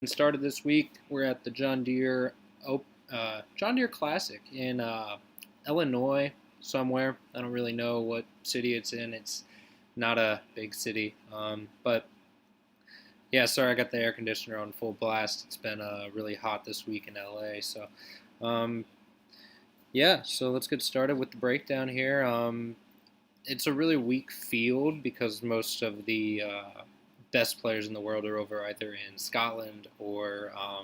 Started this week. We're at the John Deere Classic in Illinois somewhere. I don't really know what city it's in. It's not a big city, but yeah. Sorry, I got the air conditioner on full blast. It's been really hot this week in LA. Um, yeah. So let's get started with the breakdown here. It's a really weak field because most of the best players in the world are over either in Scotland or uh,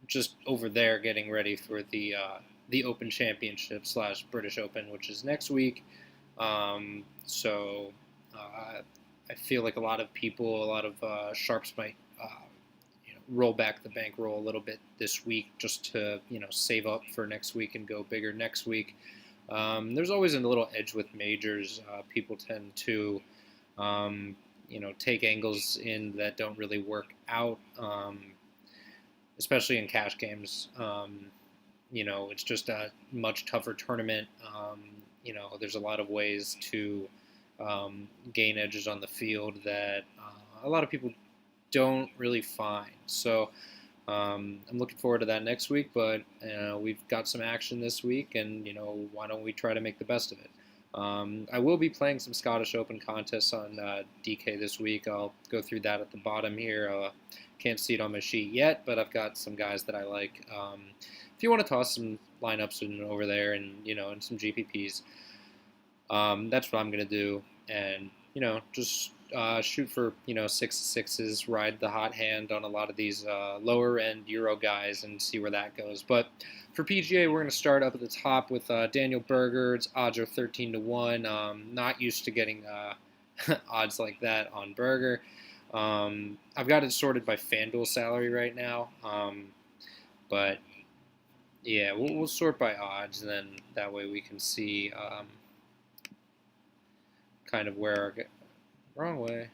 just over there getting ready for the Open Championship slash British Open, which is next week. So I feel like a lot of people, a lot of sharps might roll back the bankroll a little bit this week just to save up for next week and go bigger next week. There's always a little edge with majors. People tend to take angles in that don't really work out, especially in cash games. It's just a much tougher tournament. There's a lot of ways to gain edges on the field that a lot of people don't really find. So I'm looking forward to that next week, but we've got some action this week, and why don't we try to make the best of it? I will be playing some Scottish Open contests on DK this week. I'll go through that at the bottom here. Can't see it on my sheet yet, but I've got some guys that I like. If you want to toss some lineups in over there and some GPPs, that's what I'm gonna do. And just shoot for 6-6s, ride the hot hand on a lot of these lower end Euro guys and see where that goes. But for PGA, we're going to start up at the top with Daniel Berger. Its odds are 13-1. Not used to getting odds like that on Berger. I've got it sorted by FanDuel salary right now, but yeah, we'll sort by odds, and then that way we can see kind of where our wrong way.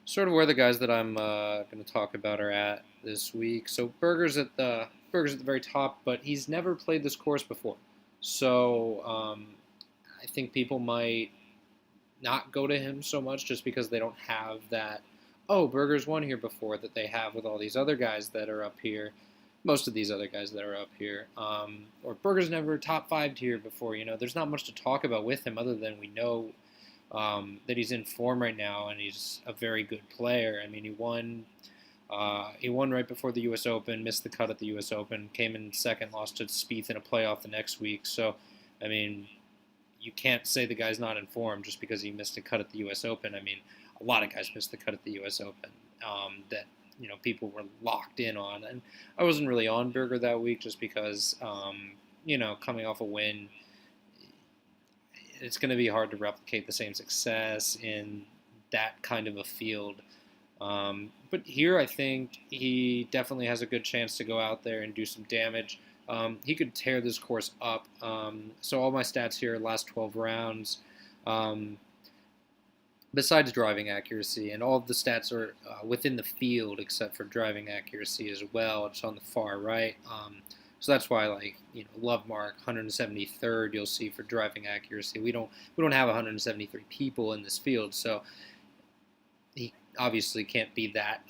Sort of where the guys that I'm going to talk about are at this week. So Berger's at the very top, but he's never played this course before. So I think people might not go to him so much just because they don't have that. Oh, Berger's won here before that they have with all these other guys that are up here. Most of these other guys that are up here, or Berger's never top 5'd here before. There's not much to talk about with him other than we know that he's in form right now, and he's a very good player. I mean, he won right before the U.S. Open, missed the cut at the U.S. Open, came in second, lost to Spieth in a playoff the next week. So, I mean, you can't say the guy's not in form just because he missed a cut at the U.S. Open. I mean, a lot of guys missed the cut at the U.S. Open that people were locked in on, and I wasn't really on Berger that week just because coming off a win, it's going to be hard to replicate the same success in that kind of a field. But here, I think he definitely has a good chance to go out there and do some damage. He could tear this course up. So all my stats here, last 12 rounds, besides driving accuracy, and all of the stats are within the field except for driving accuracy as well. It's on the far right. So that's why, Love Mark 173rd you'll see for driving accuracy. We don't have 173 people in this field, so he obviously can't be that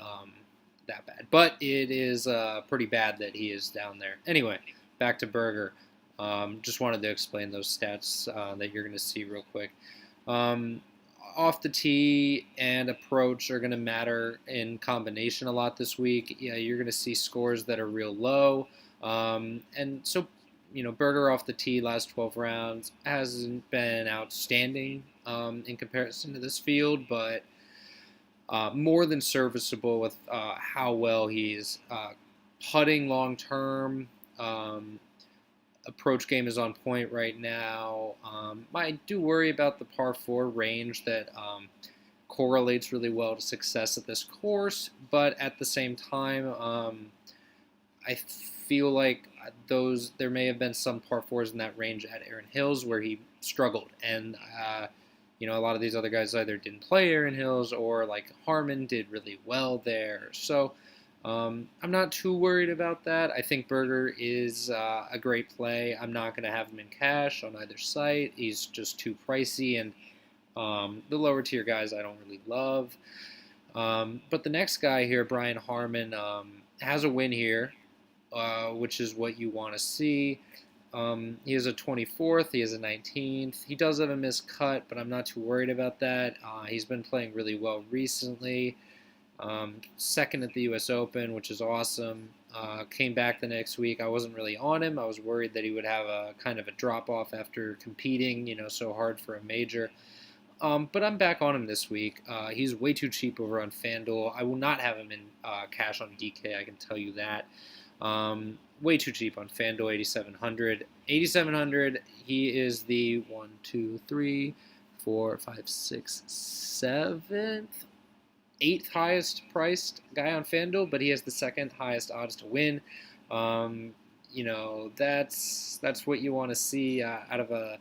bad. But it is pretty bad that he is down there. Anyway, back to Berger. Just wanted to explain those stats that you're going to see real quick. Off the tee and approach are going to matter in combination a lot this week. Yeah, you're going to see scores that are real low. And so, Berger off the tee last 12 rounds hasn't been outstanding in comparison to this field, but more than serviceable with how well he's putting long term. Approach game is on point right now. I do worry about the par 4 range that correlates really well to success at this course, but at the same time, I feel like there may have been some par 4s in that range at Erin Hills where he struggled, and a lot of these other guys either didn't play Erin Hills or like Harman did really well there. So I'm not too worried about that. I think Berger is a great play. I'm not going to have him in cash on either site. He's just too pricey, and the lower tier guys I don't really love. But the next guy here, Bryan Harman, has a win here, which is what you want to see. He has a 24th. He has a 19th. He does have a missed cut, but I'm not too worried about that. He's been playing really well recently. Second at the U.S. Open, which is awesome. Came back the next week. I wasn't really on him. I was worried that he would have a kind of a drop off after competing, so hard for a major. But I'm back on him this week. He's way too cheap over on FanDuel. I will not have him in cash on DK. I can tell you that. Way too cheap on FanDuel, 8,700. 8,700. He is the 1, 2, 3, 4, 5, 6, 7th, 8th highest priced guy on FanDuel, but he has the 2nd highest odds to win. That's what you want to see out of a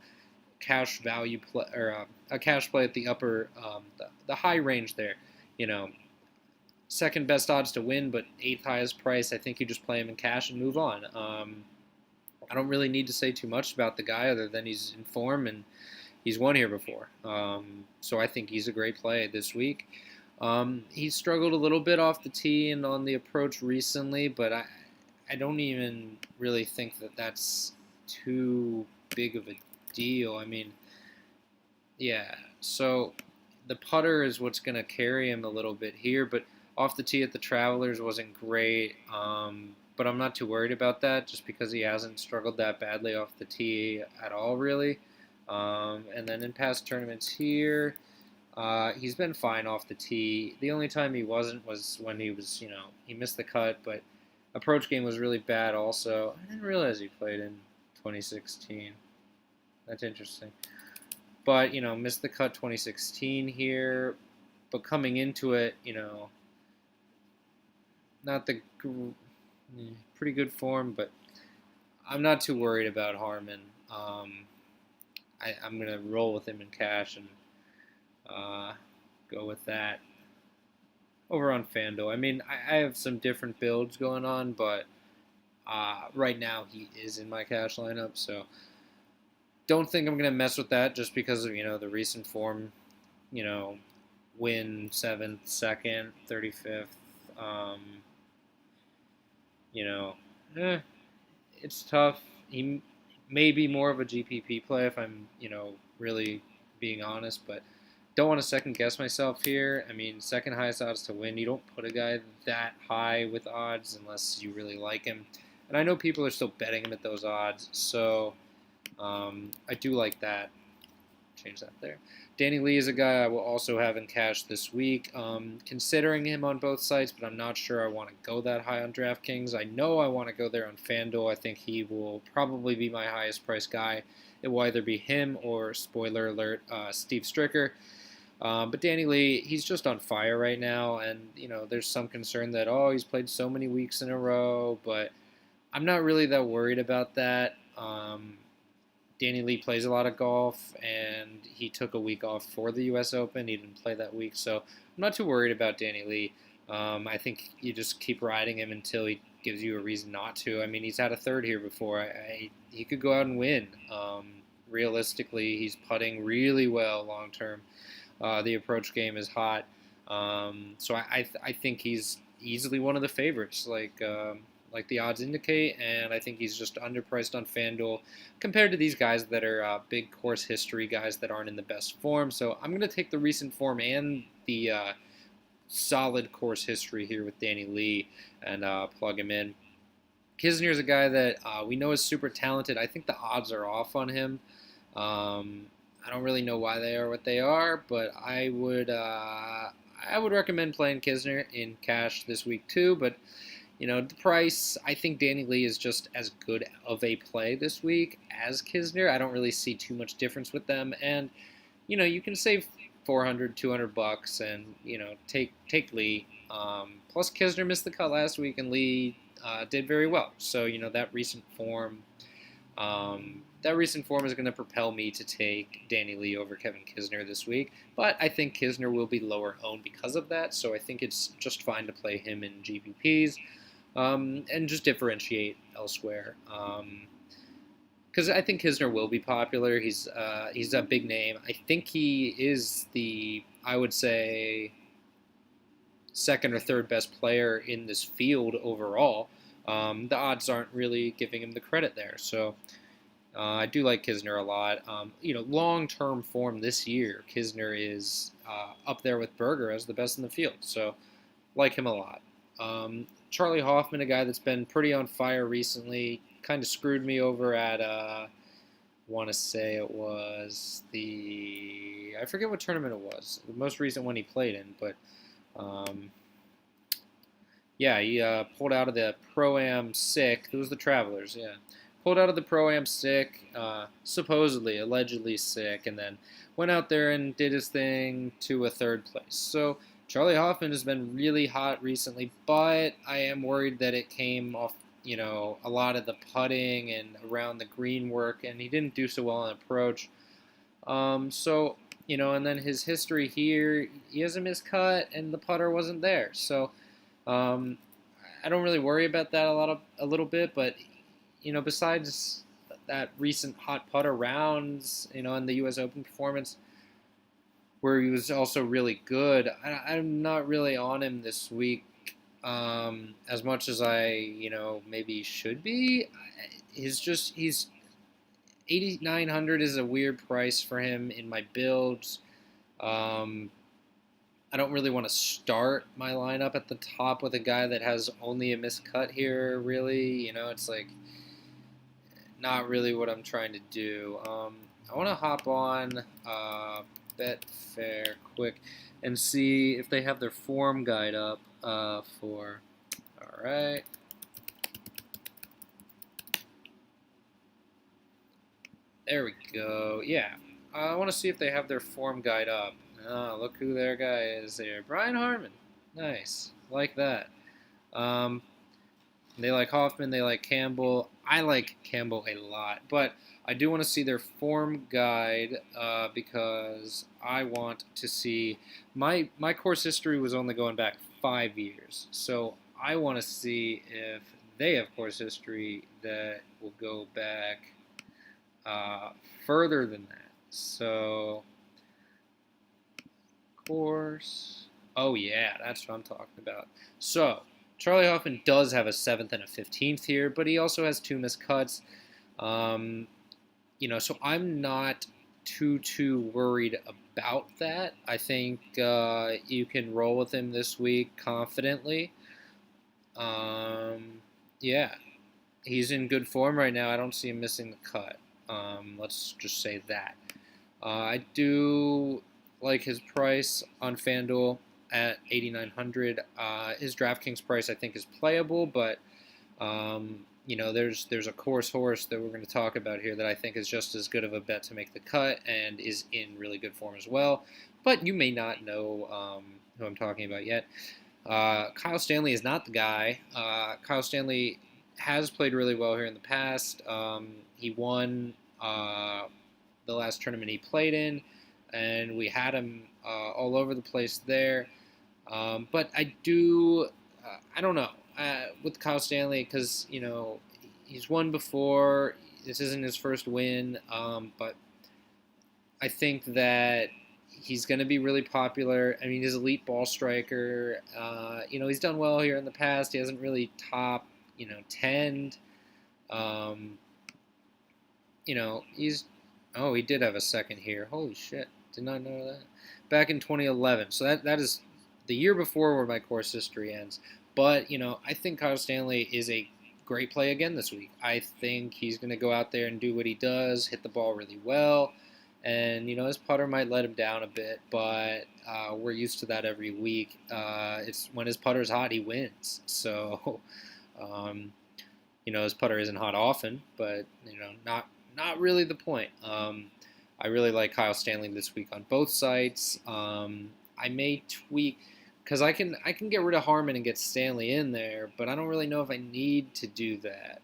cash value play, or a cash play at the upper, the high range there. 2nd best odds to win, but 8th highest price. I think you just play him in cash and move on. I don't really need to say too much about the guy other than he's in form and he's won here before. So I think he's a great play this week. He struggled a little bit off the tee and on the approach recently, but I don't even really think that that's too big of a deal. I mean, yeah, so the putter is what's going to carry him a little bit here, but off the tee at the Travelers wasn't great, but I'm not too worried about that just because he hasn't struggled that badly off the tee at all, really. And then in past tournaments here, he's been fine off the tee. The only time he wasn't was when he was, he missed the cut, but approach game was really bad also. I didn't realize he played in 2016. That's interesting. But, missed the cut 2016 here, but coming into it, not the pretty good form, but I'm not too worried about Harman. I'm going to roll with him in cash and go with that over on FanDuel. I mean, I have some different builds going on, but right now he is in my cash lineup, so don't think I'm going to mess with that just because of, the recent form, win 7th, 2nd, 35th. It's tough. He may be more of a GPP play if I'm, really being honest, but don't want to second guess myself here. I mean, 2nd highest odds to win. You don't put a guy that high with odds unless you really like him. And I know people are still betting him at those odds, so I do like that. Change that there. Danny Lee is a guy I will also have in cash this week. Considering him on both sites, but I'm not sure I want to go that high on DraftKings. I know I want to go there on FanDuel. I think he will probably be my highest priced guy. It will either be him or, spoiler alert, Steve Stricker. But Danny Lee, he's just on fire right now, and there's some concern that he's played so many weeks in a row, but I'm not really that worried about that. Danny Lee plays a lot of golf, and he took a week off for the U.S. Open. He didn't play that week, so I'm not too worried about Danny Lee. I think you just keep riding him until he gives you a reason not to. I mean, he's had a 3rd here before. He could go out and win. Realistically, he's putting really well long term. The approach game is hot. So I think he's easily one of the favorites, like the odds indicate, and I think he's just underpriced on FanDuel compared to these guys that are big course history guys that aren't in the best form. So I'm going to take the recent form and the solid course history here with Danny Lee and plug him in. Kisner's a guy that we know is super talented. I think the odds are off on him. I don't really know why they are what they are, but I would recommend playing Kisner in cash this week too. But the price, I think Danny Lee is just as good of a play this week as Kisner. I don't really see too much difference with them, and you can save $400, $200 and take Lee. Plus Kisner missed the cut last week, and Lee did very well. So that recent form. That recent form is going to propel me to take Danny Lee over Kevin Kisner this week, but I think Kisner will be lower owned because of that, so I think it's just fine to play him in GPPs and just differentiate elsewhere. Because I think Kisner will be popular. He's a big name. I think he is I would say, second or third best player in this field overall, the odds aren't really giving him the credit there. So I do like Kisner a lot. Long-term form this year, Kisner is up there with Berger as the best in the field. So like him a lot. Charlie Hoffman, a guy that's been pretty on fire recently, kind of screwed me over at, want to say it was I forget what tournament it was, the most recent one he played in, but yeah, he pulled out of the Pro-Am sick. It was the Travelers, yeah. Pulled out of the Pro-Am sick, supposedly, allegedly sick, and then went out there and did his thing to a third place. So Charlie Hoffman has been really hot recently, but I am worried that it came off, a lot of the putting and around the green work, and he didn't do so well on approach. And then his history here, he has a miscut, and the putter wasn't there. So I don't really worry about that a little bit, but besides that recent hot putter rounds, in the U.S. Open performance, where he was also really good, I'm not really on him this week as much as I, maybe should be. He's 8,900 is a weird price for him in my builds. I don't really want to start my lineup at the top with a guy that has only a miscut here, really. It's like not really what I'm trying to do. I want to hop on Betfair quick and see if they have their form guide up for. All right. There we go. Yeah. I want to see if they have their form guide up. Oh, look who their guy is there. Bryan Harman. Nice. Like that. They like Hoffman. They like Campbell. I like Campbell a lot. But I do want to see their form guide because I want to see... My course history was only going back 5 years. So I want to see if they have course history that will go back further than that. So... course. Oh yeah, that's what I'm talking about. So Charlie Hoffman does have a 7th and a 15th here, but he also has 2 miscuts. So I'm not too worried about that. I think you can roll with him this week confidently. Yeah, he's in good form right now. I don't see him missing the cut. Let's just say that. I do like his price on FanDuel at 8,900. His DraftKings price I think is playable, but there's a course horse that we're going to talk about here that I think is just as good of a bet to make the cut and is in really good form as well. But you may not know who I'm talking about yet. Kyle Stanley is not the guy. Kyle Stanley has played really well here in the past. He won the last tournament he played in, and we had him all over the place there. But I don't know with Kyle Stanley because, he's won before. This isn't his first win, but I think that he's going to be really popular. I mean, he's an elite ball striker. He's done well here in the past. He hasn't really top, 10'd. He did have a second here. Holy shit. Did not know that. Back in 2011. So that is the year before where my course history ends. But, I think Kyle Stanley is a great play again this week. I think he's going to go out there and do what he does, hit the ball really well. And, his putter might let him down a bit, but we're used to that every week. It's when his putter's hot, he wins. So, his putter isn't hot often, but, not really the point. I really like Kyle Stanley this week on both sites. I may tweak because I can get rid of Harman and get Stanley in there, but I don't really know if I need to do that.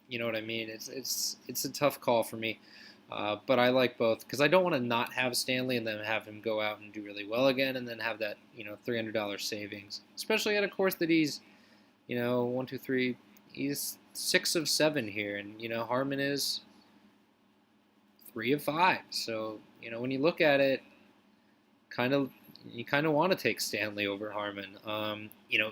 You know what I mean? It's a tough call for me. But I like both because I don't want to not have Stanley and then have him go out and do really well again and then have that, $300 savings, especially at a course that he's, 1, 2, 3, he's 6 of 7 here. And, Harman is 3 of 5. So, when you look at it, kind of, you kind of want to take Stanley over Harman.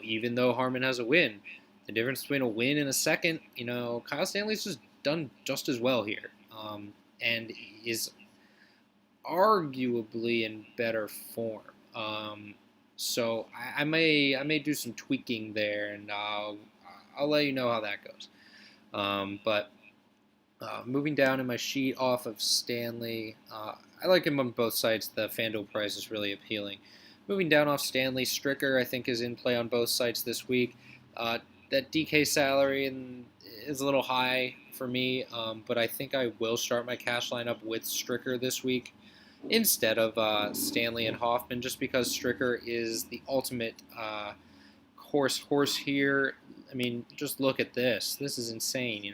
Even though Harman has a win, the difference between a win and a second, Kyle Stanley's just done just as well here, and is arguably in better form. So I may do some tweaking there, and I'll let you know how that goes. But moving down in my sheet off of Stanley, I like him on both sides. The FanDuel price is really appealing. Moving down off Stanley, Stricker I think is in play on both sides this week. That DK salary is a little high for me, but I think I will start my cash lineup with Stricker this week instead of Stanley and Hoffman, just because Stricker is the ultimate horse here. I mean, just look at this. This is insane,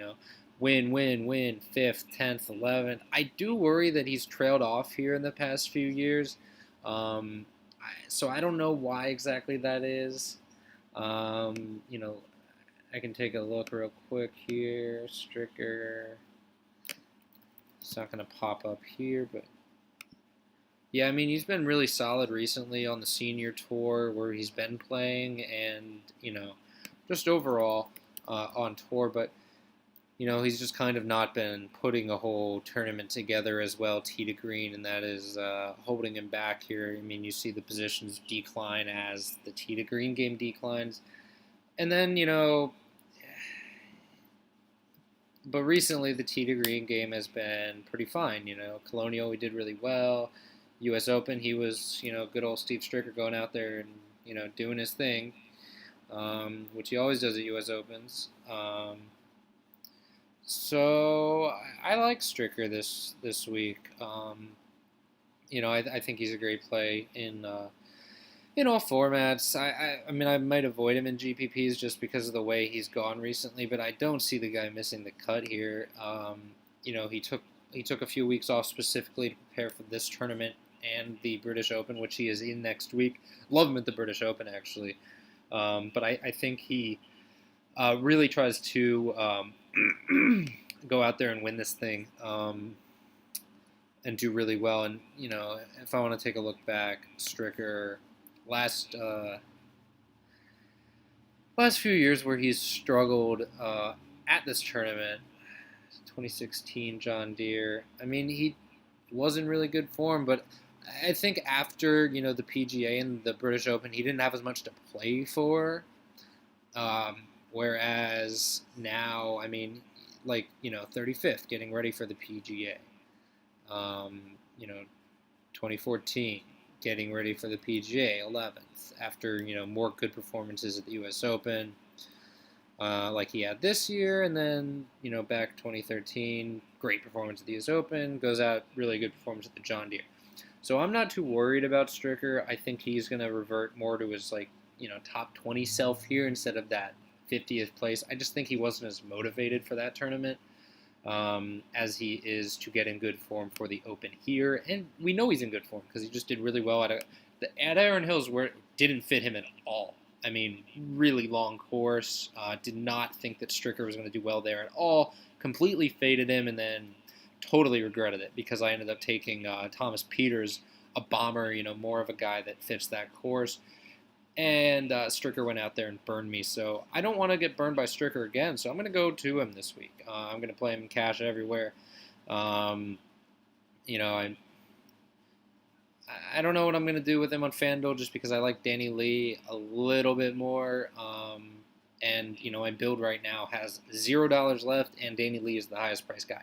Win, 5th, 10th, 11th. I do worry that he's trailed off here in the past few years. So I don't know why exactly that is. I can take a look real quick here. Stricker. It's not going to pop up here, but yeah, I mean, he's been really solid recently on the senior tour where he's been playing, and, just overall on tour, but he's just kind of not been putting a whole tournament together as well, tee to green, and that is holding him back here. I mean, you see the positions decline as the tee to green game declines. And then, but recently the tee to green game has been pretty fine. Colonial, he did really well. U.S. Open, he was, good old Steve Stricker going out there and, doing his thing, which he always does at U.S. Opens. So I like Stricker this week. I think he's a great play in all formats. I mean, I might avoid him in GPPs just because of the way he's gone recently, but I don't see the guy missing the cut here. He took a few weeks off specifically to prepare for this tournament and the British Open, which he is in next week. Love him at the British Open, actually. But I think he really tries to go out there and win this thing and do really well. And, if I want to take a look back, Stricker, last few years where he's struggled at this tournament, 2016 John Deere, I mean, he was in really good form, but I think after, the PGA and the British Open, he didn't have as much to play for. Whereas now, I mean, 35th, getting ready for the PGA. 2014, getting ready for the PGA, 11th, after, more good performances at the U.S. Open, like he had this year, and then, back 2013, great performance at the U.S. Open, goes out, really good performance at the John Deere. So I'm not too worried about Stricker. I think he's going to revert more to his, top 20 self here instead of that 50th place. I just think he wasn't as motivated for that tournament as he is to get in good form for the Open here. And we know he's in good form because he just did really well at Aaron Hills, where it didn't fit him at all. I mean, really long course. Did not think that Stricker was going to do well there at all. Completely faded him, and then totally regretted it because I ended up taking Thomas Peters, a bomber, more of a guy that fits that course. And Stricker went out there and burned me. So I don't want to get burned by Stricker again. So I'm going to go to him this week. I'm going to play him in cash everywhere. I don't know what I'm going to do with him on FanDuel just because I like Danny Lee a little bit more. And my build right now has $0 left, and Danny Lee is the highest price guy.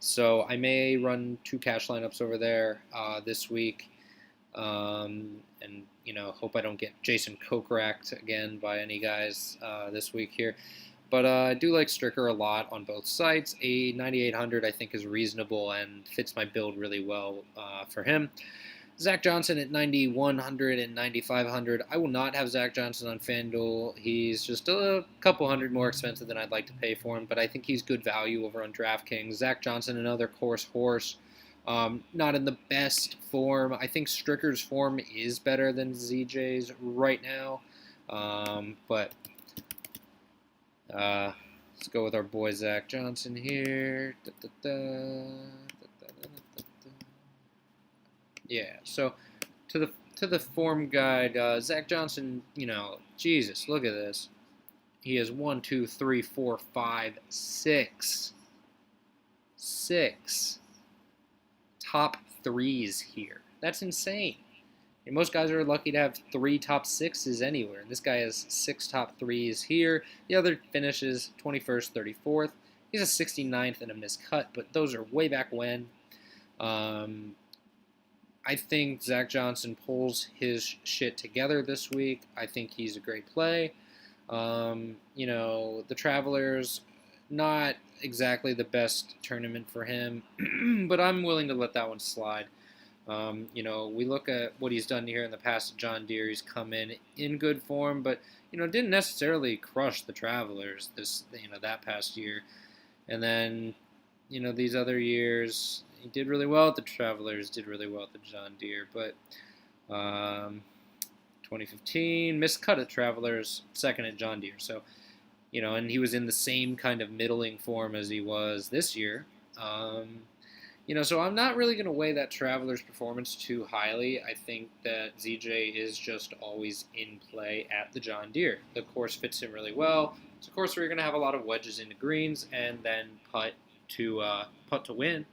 So I may run 2 cash lineups over there this week. And hope I don't get Jason Kokrak again by any guys this week here. But I do like Stricker a lot on both sites. A 9,800 I think is reasonable and fits my build really well for him. Zach Johnson at 9,100 and 9,500. I will not have Zach Johnson on FanDuel. He's just a couple hundred more expensive than I'd like to pay for him, but I think he's good value over on DraftKings. Zach Johnson, another course horse. Not in the best form. I think Stricker's form is better than ZJ's right now. But let's go with our boy Zach Johnson here. Yeah, so to to the form guide, Zach Johnson, Jesus, look at this. He has 1, 2, 3, 4, 5, 6 top threes here. That's insane. And most guys are lucky to have 3 top 6s anywhere. And this guy has 6 top 3s here. The other finishes 21st, 34th. He's a 69th and a missed cut, but those are way back when. I think Zach Johnson pulls his shit together this week. I think he's a great play. The Travelers, not exactly the best tournament for him, but I'm willing to let that one slide. We look at what he's done here in the past at John Deere. He's come in good form, but didn't necessarily crush the Travelers that past year. And then these other years he did really well at the Travelers, did really well at the John Deere, but 2015 missed cut at Travelers, second at John Deere. So and he was in the same kind of middling form as he was this year. So I'm not really going to weigh that Travelers performance too highly. I think that ZJ is just always in play at the John Deere. The course fits him really well. It's a course where you're going to have a lot of wedges into greens and then putt to win.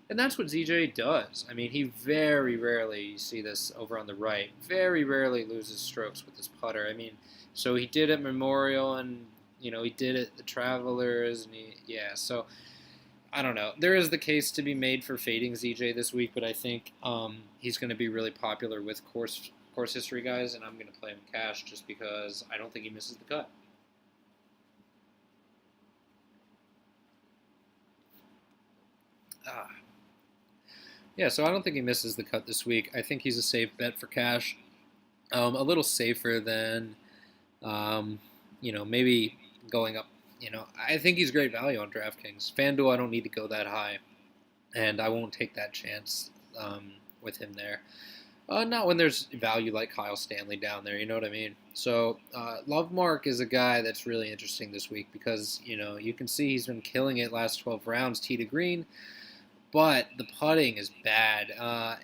And that's what ZJ does. I mean, he very rarely, you see this over on the right, very rarely loses strokes with his putter. I mean, so he did at Memorial and, he did at the Travelers. And so I don't know. There is the case to be made for fading ZJ this week, but I think he's going to be really popular with course history guys, and I'm going to play him cash just because I don't think he misses the cut. So I don't think he misses the cut this week. I think he's a safe bet for cash. A little safer than, maybe going up. I think he's great value on DraftKings. FanDuel, I don't need to go that high, and I won't take that chance with him there. Not when there's value like Kyle Stanley down there, you know what I mean? So Lovemark is a guy that's really interesting this week because, you can see he's been killing it last 12 rounds, tee to green, but the putting is bad,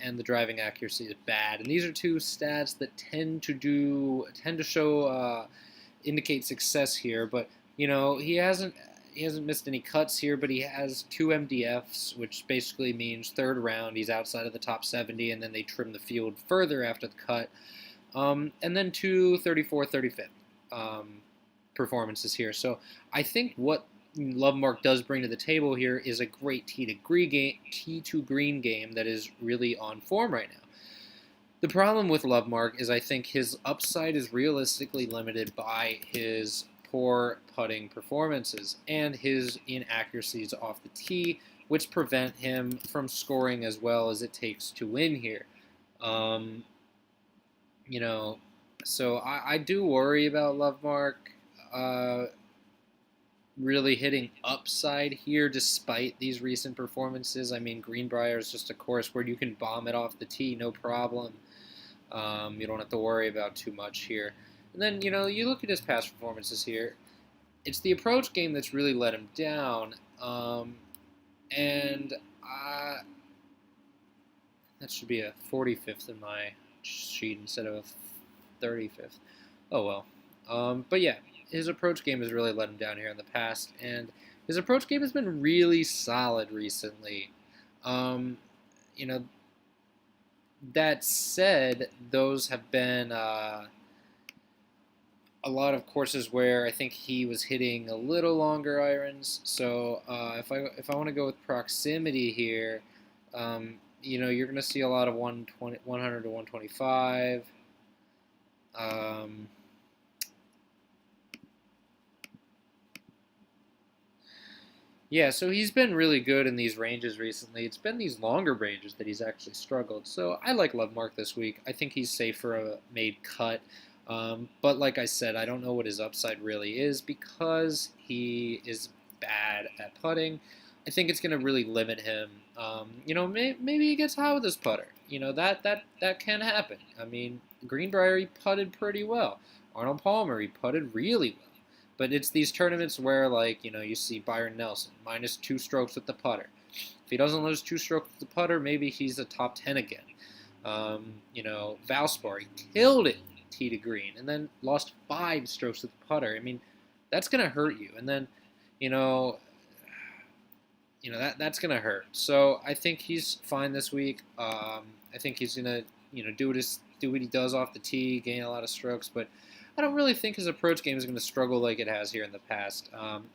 and the driving accuracy is bad. And these are two stats that tend to show indicate success here, but he hasn't missed any cuts here, but he has 2 MDFs, which basically means third round he's outside of the top 70, and then they trim the field further after the cut. And then 2 34th, 35th performances here. So I think what Lovemark does bring to the table here is a great tee to green game that is really on form right now. The problem with Lovemark is I think his upside is realistically limited by his poor putting performances and his inaccuracies off the tee, which prevent him from scoring as well as it takes to win here. So I do worry about Lovemark really hitting upside here despite these recent performances. I mean, Greenbrier is just a course where you can bomb it off the tee, no problem. You don't have to worry about too much here. And then, you look at his past performances here. It's the approach game that's really let him down. And that should be a 45th in my sheet instead of a 35th. Oh, well. But yeah, his approach game has really let him down here in the past. And his approach game has been really solid recently. That said, those have been a lot of courses where I think he was hitting a little longer irons. So if I want to go with proximity here, you're going to see a lot of 100 to 125. So he's been really good in these ranges recently. It's been these longer ranges that he's actually struggled. So I like Lovemark this week. I think he's safe for a made cut. But like I said, I don't know what his upside really is because he is bad at putting. I think it's going to really limit him. Maybe he gets high with his putter. That can happen. I mean, Greenbrier, he putted pretty well. Arnold Palmer, he putted really well. But it's these tournaments where, you see Byron Nelson, -2 strokes with the putter. If he doesn't lose 2 strokes with the putter, maybe he's a top 10 again. Valspar, he killed it tee to green, and then lost 5 strokes with the putter. I mean, that's gonna hurt you. And then, you know, that's gonna hurt. So I think he's fine this week. I think he's gonna do what he does off the tee, gain a lot of strokes, but I don't really think his approach game is going to struggle like it has here in the past.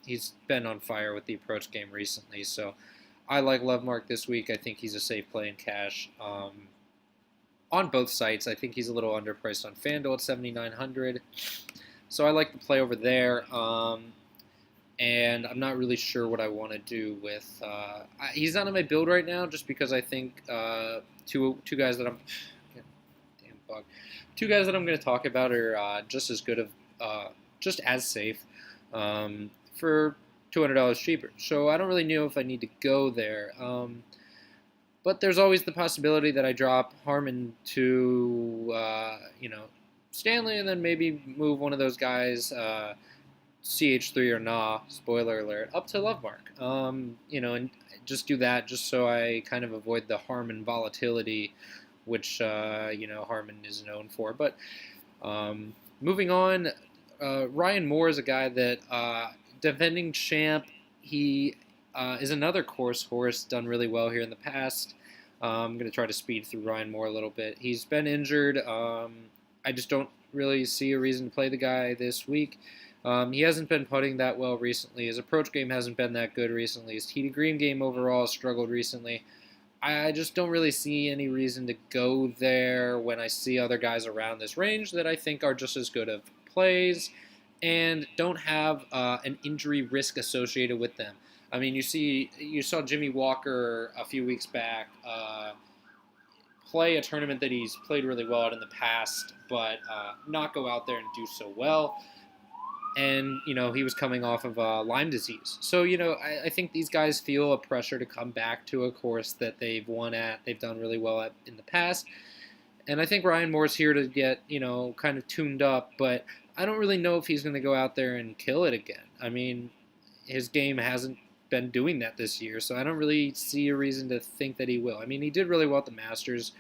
He's been on fire with the approach game recently, so I like Lovemark this week. I think he's a safe play in cash. On both sites, I think he's a little underpriced on FanDuel at 7,900, so I like the play over there. And I'm not really sure what I want to do with. He's not on my build right now, just because I think two guys that I'm. Damn bug. Two guys that I'm going to talk about are just as good just as safe for $200 cheaper. So I don't really know if I need to go there. But there's always the possibility that I drop Harman to Stanley, and then maybe move one of those guys. CH3 or nah, spoiler alert, up to Lovemark. And just do that just so I kind of avoid the Harman volatility, which, Harman is known for. But moving on, Ryan Moore is a guy that, defending champ, he is another course horse, done really well here in the past. I'm going to try to speed through Ryan Moore a little bit. He's been injured. I just don't really see a reason to play the guy this week. He hasn't been putting that well recently. His approach game hasn't been that good recently. His tee to green game overall struggled recently. I just don't really see any reason to go there when I see other guys around this range that I think are just as good of plays and don't have an injury risk associated with them. I mean, you saw Jimmy Walker a few weeks back play a tournament that he's played really well at in the past, but not go out there and do so well. And, he was coming off of Lyme disease. So, I think these guys feel a pressure to come back to a course that they've won at, they've done really well at in the past. And I think Ryan Moore's here to get, kind of tuned up, but I don't really know if he's going to go out there and kill it again. I mean, his game hasn't been doing that this year, so I don't really see a reason to think that he will. I mean, he did really well at the Masters,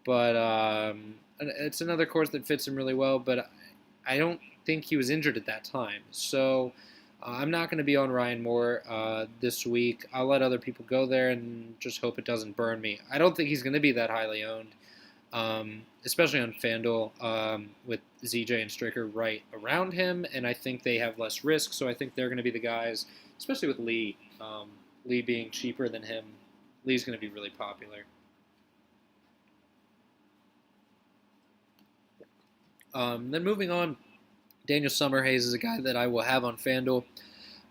but it's another course that fits him really well, but I don't think he was injured at that time. So I'm not going to be on Ryan Moore this week. I'll let other people go there and just hope it doesn't burn me. I don't think he's going to be that highly owned, especially on FanDuel with ZJ and Stricker right around him, and I think they have less risk, so I think they're going to be the guys, especially with Lee. Lee being cheaper than him, Lee's going to be really popular. Then moving on, Daniel Summerhays is a guy that I will have on FanDuel.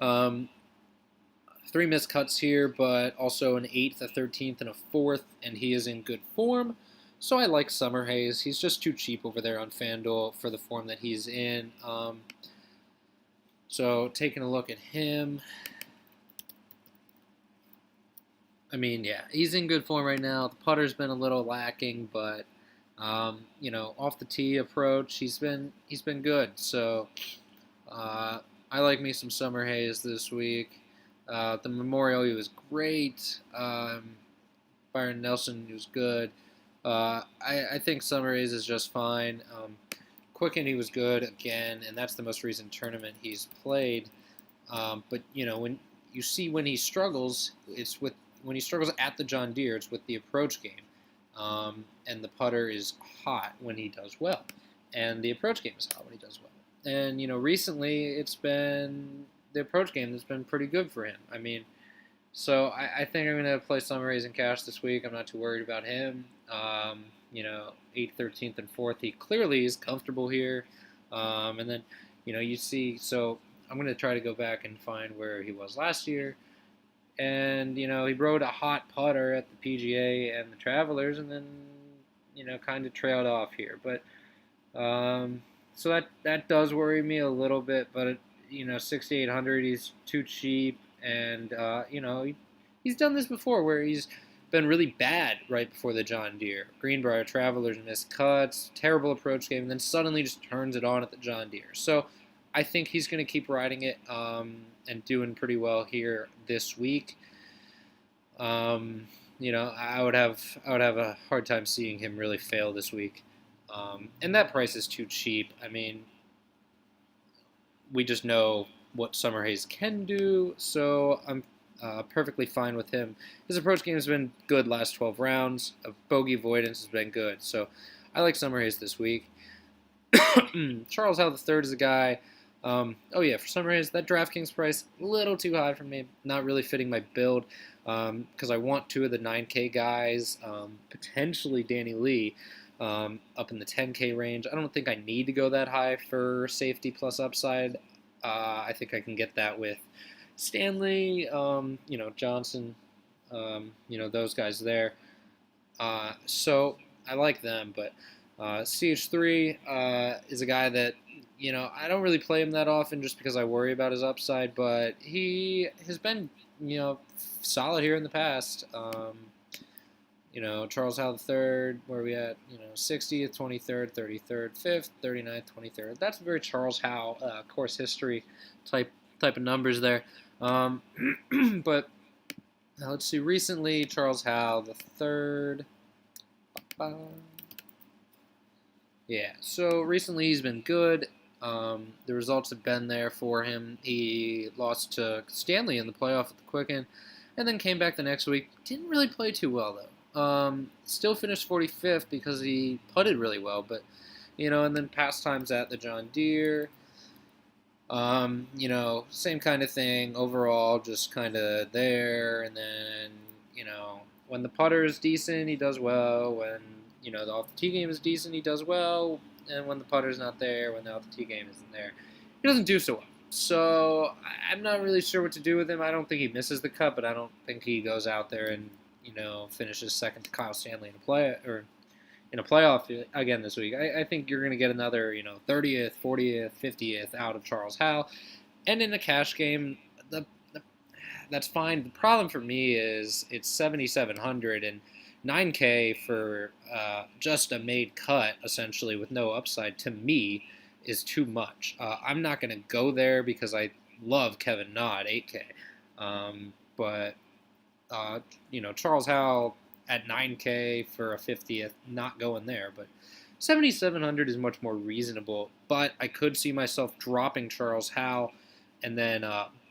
3 missed cuts here, but also an 8th, a 13th, and a 4th, and he is in good form. So I like Summerhays. He's just too cheap over there on FanDuel for the form that he's in. So taking a look at him, I mean, yeah, he's in good form right now. The putter's been a little lacking, but off the tee approach, he's been good. So I like me some Summerhays this week. The Memorial, he was great. Byron Nelson, he was good. I think Summerhays is just fine. Quicken, he was good again, and that's the most recent tournament he's played. But when you see when he struggles, when he struggles at the John Deere, it's with the approach game. And the putter is hot when he does well. And the approach game is hot when he does well. And, recently it's been the approach game that's been pretty good for him. I mean, so I think I'm going to play Summerhays in cash this week. I'm not too worried about him. 8th, 13th, and 4th. He clearly is comfortable here. And then, you see, so I'm going to try to go back and find where he was last year. And, he rode a hot putter at the PGA and the Travelers, and then, kind of trailed off here. But, so that does worry me a little bit, but, 6,800, he's too cheap, and, he's done this before where he's been really bad right before the John Deere. Greenbrier, Travelers, missed cuts, terrible approach game, and then suddenly just turns it on at the John Deere. So I think he's going to keep riding it, and doing pretty well here this week. I would have a hard time seeing him really fail this week. And that price is too cheap. I mean, we just know what Summerhays can do, so I'm perfectly fine with him. His approach game has been good last 12 rounds. Bogey avoidance has been good, so I like Summerhays this week. Charles Howell III is a guy. For Summerhays, that DraftKings price a little too high for me. Not really fitting my build because I want two of the 9K guys, potentially Danny Lee, up in the 10K range. I don't think I need to go that high for safety plus upside. I think I can get that with Stanley, Johnson, those guys there. So I like them, but CH3 is a guy that, I don't really play him that often just because I worry about his upside, but he has been, solid here in the past. Charles Howell III, where are we at? 60th, 23rd, 33rd, 5th, 39th, 23rd. That's very Charles Howell course history type of numbers there. But let's see. Recently, Charles Howell III. So recently he's been good. The results have been there for him. He lost to Stanley in the playoff at the Quicken, and then came back the next week. Didn't really play too well, though. Still finished 45th because he putted really well, but, and then pastimes at the John Deere. Same kind of thing. Overall, just kind of there, and then, when the putter is decent, he does well. When, the off-the-tee game is decent, he does well. And when the putter's not there, when the off-the-tee game isn't there, he doesn't do so well. So I'm not really sure what to do with him. I don't think he misses the cut, but I don't think he goes out there and, finishes second to Kyle Stanley in a playoff again this week. I think you're going to get another, 30th, 40th, 50th out of Charles Howell. And in a cash game, that's fine. The problem for me is it's 7,700 and 9K for just a made cut, essentially, with no upside, to me, is too much. I'm not going to go there because I love Kevin Na at 8K. But Charles Howell at 9K for a 50th, not going there. But 7,700 is much more reasonable. But I could see myself dropping Charles Howell and then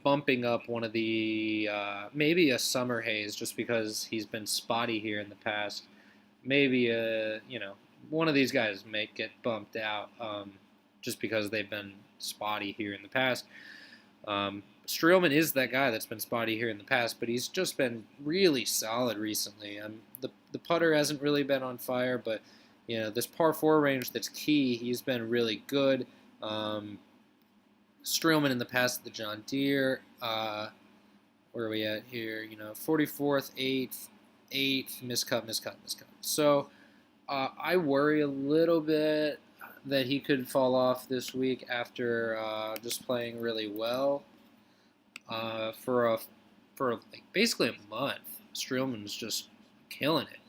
bumping up one of the, maybe a Summerhays, just because he's been spotty here in the past. Maybe, one of these guys may get bumped out just because they've been spotty here in the past. Streelman is that guy that's been spotty here in the past, but he's just been really solid recently. The putter hasn't really been on fire, but, this par 4 range that's key, he's been really good. Streelman in the past at the John Deere. Where are we at here? 44th, 8th, miscut. So I worry a little bit that he could fall off this week after just playing really well for basically a month. Streelman's just killing it,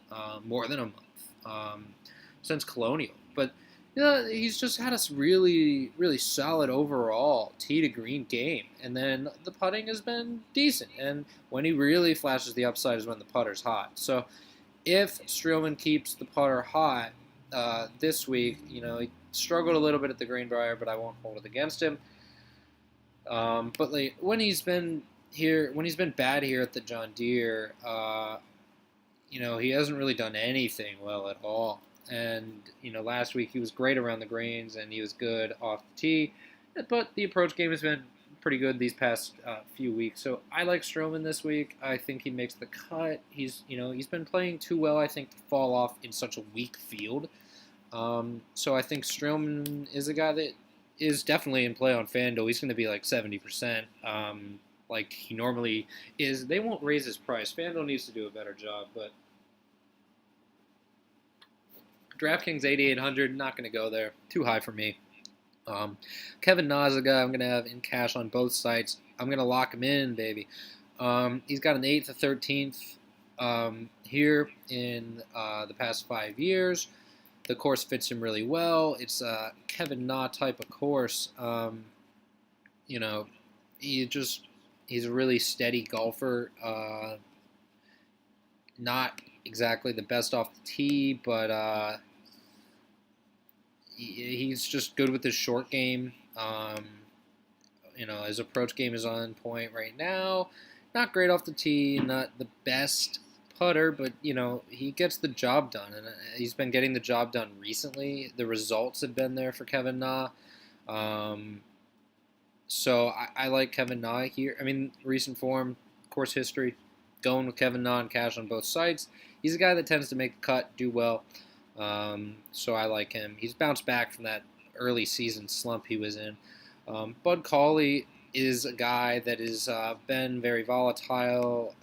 more than a month since Colonial, but. He's just had a really, really solid overall tee to green game. And then the putting has been decent. And when he really flashes the upside is when the putter's hot. So if Streelman keeps the putter hot this week, he struggled a little bit at the Greenbrier, but I won't hold it against him. But when he's been bad here at the John Deere, he hasn't really done anything well at all. And, last week he was great around the greens and he was good off the tee. But the approach game has been pretty good these past few weeks. So I like Streelman this week. I think he makes the cut. He's been playing too well, I think, to fall off in such a weak field. So I think Streelman is a guy that is definitely in play on FanDuel. He's going to be like 70%, like he normally is. They won't raise his price. FanDuel needs to do a better job, but DraftKings 8,800, not going to go there. Too high for me. Kevin Na is a guy I'm going to have in cash on both sites. I'm going to lock him in, baby. He's got an 8th, a 13th here in the past 5 years. The course fits him really well. It's a Kevin Na type of course. He's a really steady golfer. not exactly the best off the tee, but he's just good with his short game. His approach game is on point right now. Not great off the tee, not the best putter, but he gets the job done, and he's been getting the job done recently. The results have been there for Kevin Na. So I like Kevin Na here. I mean, recent form, course history, going with Kevin Na and cash on both sides. He's a guy that tends to make the cut, do well. So I like him. He's bounced back from that early season slump he was in. Bud Cauley is a guy that has been very volatile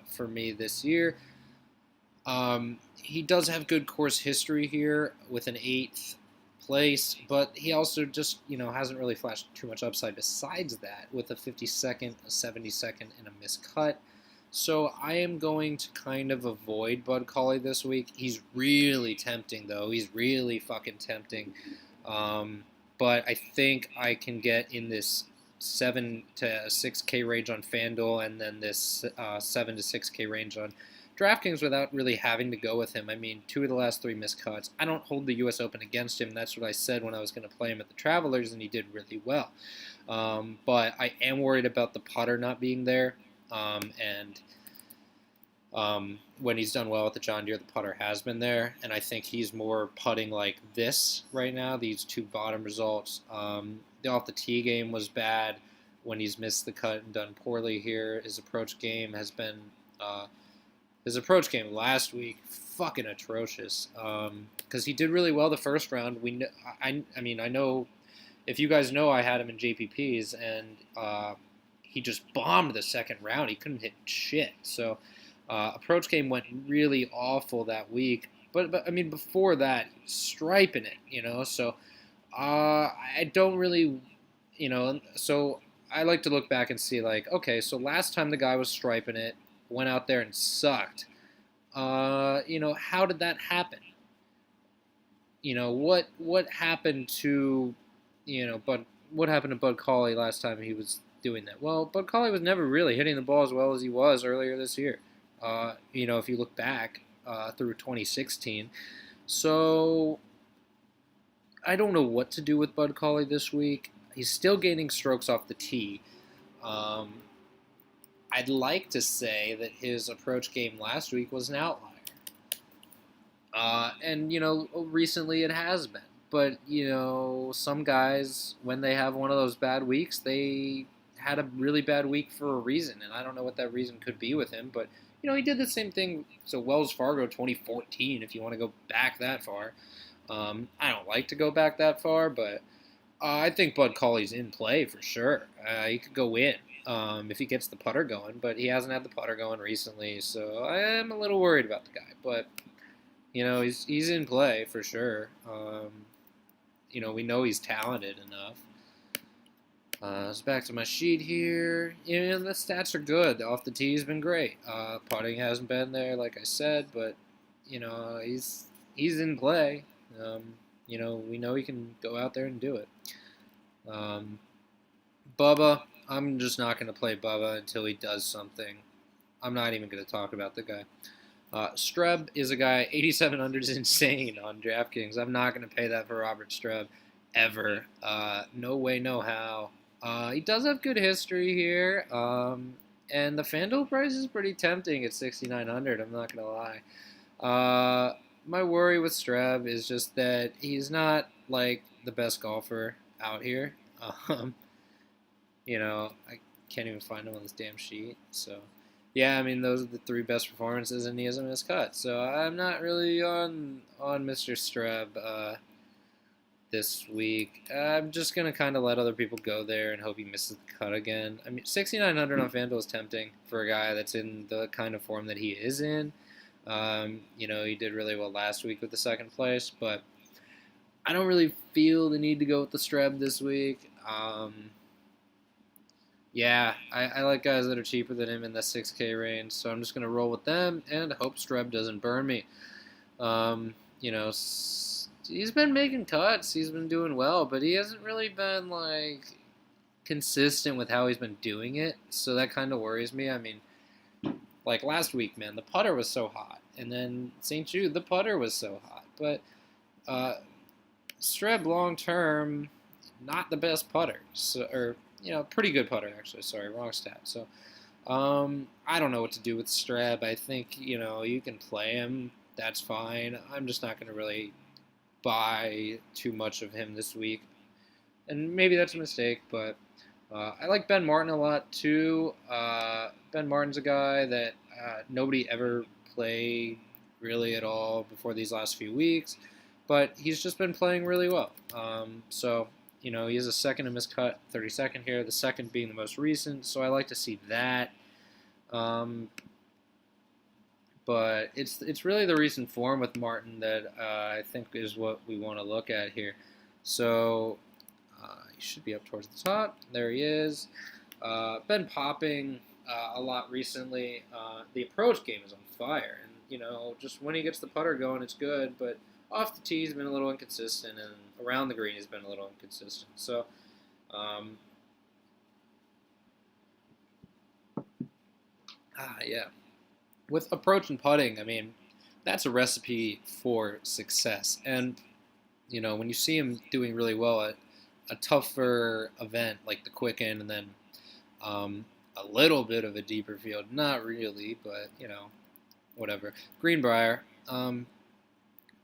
for me this year. He does have good course history here with an 8th place, but he also just hasn't really flashed too much upside besides that with a 52nd, a 72nd, and a miscut. So I am going to kind of avoid Bud Cauley this week. He's really tempting, though. He's really fucking tempting. But I think I can get in this 7 to 6K range on FanDuel and then this 7 to 6K range on DraftKings without really having to go with him. I mean, 2 of the last 3 missed cuts. I don't hold the U.S. Open against him. That's what I said when I was going to play him at the Travelers, and he did really well. But I am worried about the putter not being there. When he's done well with the John Deere, the putter has been there, and I think he's more putting like this right now, these 2 bottom results. The off the tee game was bad when he's missed the cut and done poorly here. His approach game has been... his approach game last week, fucking atrocious. Because he did really well the first round. I know, if you guys know, I had him in JPPs, and he just bombed the second round. He couldn't hit shit. So approach game went really awful that week. But I mean, before that, striping it, So I don't really, so I like to look back and see, like, okay, so last time the guy was striping it, went out there and sucked. How did that happen? What happened to, what happened to Bud Cauley last time he was doing that? Well, Bud Cauley was never really hitting the ball as well as he was earlier this year. If you look back through 2016. So I don't know what to do with Bud Cauley this week. He's still gaining strokes off the tee. I'd like to say that his approach game last week was an outlier. And recently it has been. But, some guys, when they have one of those bad weeks, they had a really bad week for a reason. And I don't know what that reason could be with him. But, he did the same thing. So Wells Fargo 2014, if you want to go back that far. I don't like to go back that far, but I think Bud Cauley's in play for sure. He could go in. If he gets the putter going, but he hasn't had the putter going recently, so I am a little worried about the guy. But he's in play for sure. We know he's talented enough. So back to my sheet here. The stats are good. Off the tee has been great. Putting hasn't been there, like I said, but he's in play. We know he can go out there and do it. Bubba. I'm just not going to play Bubba until he does something. I'm not even going to talk about the guy. Streb is a guy, 8,700 is insane on DraftKings. I'm not going to pay that for Robert Streb ever. No way, no how. He does have good history here. And the FanDuel price is pretty tempting at 6,900. I'm not going to lie. My worry with Streb is just that he's not like the best golfer out here. I can't even find him on this damn sheet. So, yeah, I mean, those are the 3 best performances, and he has a miscut. So I'm not really on Mr. Streb this week. I'm just going to kind of let other people go there and hope he misses the cut again. I mean, 6,900 on FanDuel is tempting for a guy that's in the kind of form that he is in. He did really well last week with the 2nd place, but I don't really feel the need to go with the Streb this week. Yeah, I like guys that are cheaper than him in the 6K range, so I'm just going to roll with them and hope Streb doesn't burn me. He's been making cuts. He's been doing well, but he hasn't really been, consistent with how he's been doing it, so that kind of worries me. I mean, Like last week, man, the putter was so hot, and then St. Jude, the putter was so hot. But Streb long term, not the best putter, so, or pretty good putter actually. Sorry, wrong stat. So I don't know what to do with Streb. I think you can play him. That's fine. I'm just not going to really buy too much of him this week, and maybe that's a mistake. But I like Ben Martin a lot too. Ben Martin's a guy that nobody ever played really at all before these last few weeks, but he's just been playing really well. So he has a second in miscut, 32nd here, the second being the most recent, so I like to see that. But it's really the recent form with Martin that I think is what we want to look at here. So he should be up towards the top. There he is. Been popping a lot recently. The approach game is on fire, and just when he gets the putter going, it's good. But off the tee, he's been a little inconsistent, and around the green, he's been a little inconsistent. So, yeah. With approach and putting, I mean, that's a recipe for success. And, when you see him doing really well at a tougher event like the Quicken and then a little bit of a deeper field, not really, but, whatever. Greenbrier,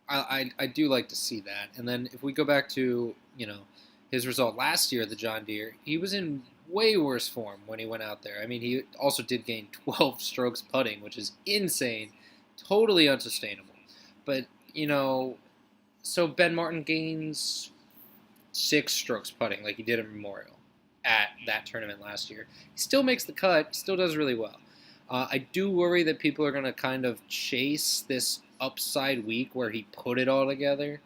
I do like to see that. And then if we go back to, his result last year at the John Deere, he was in way worse form when he went out there. I mean, he also did gain 12 strokes putting, which is insane, totally unsustainable. But, so Ben Martin gains 6 strokes putting like he did at Memorial at that tournament last year. He still makes the cut, still does really well. I do worry that people are going to kind of chase this upside week where he put it all together.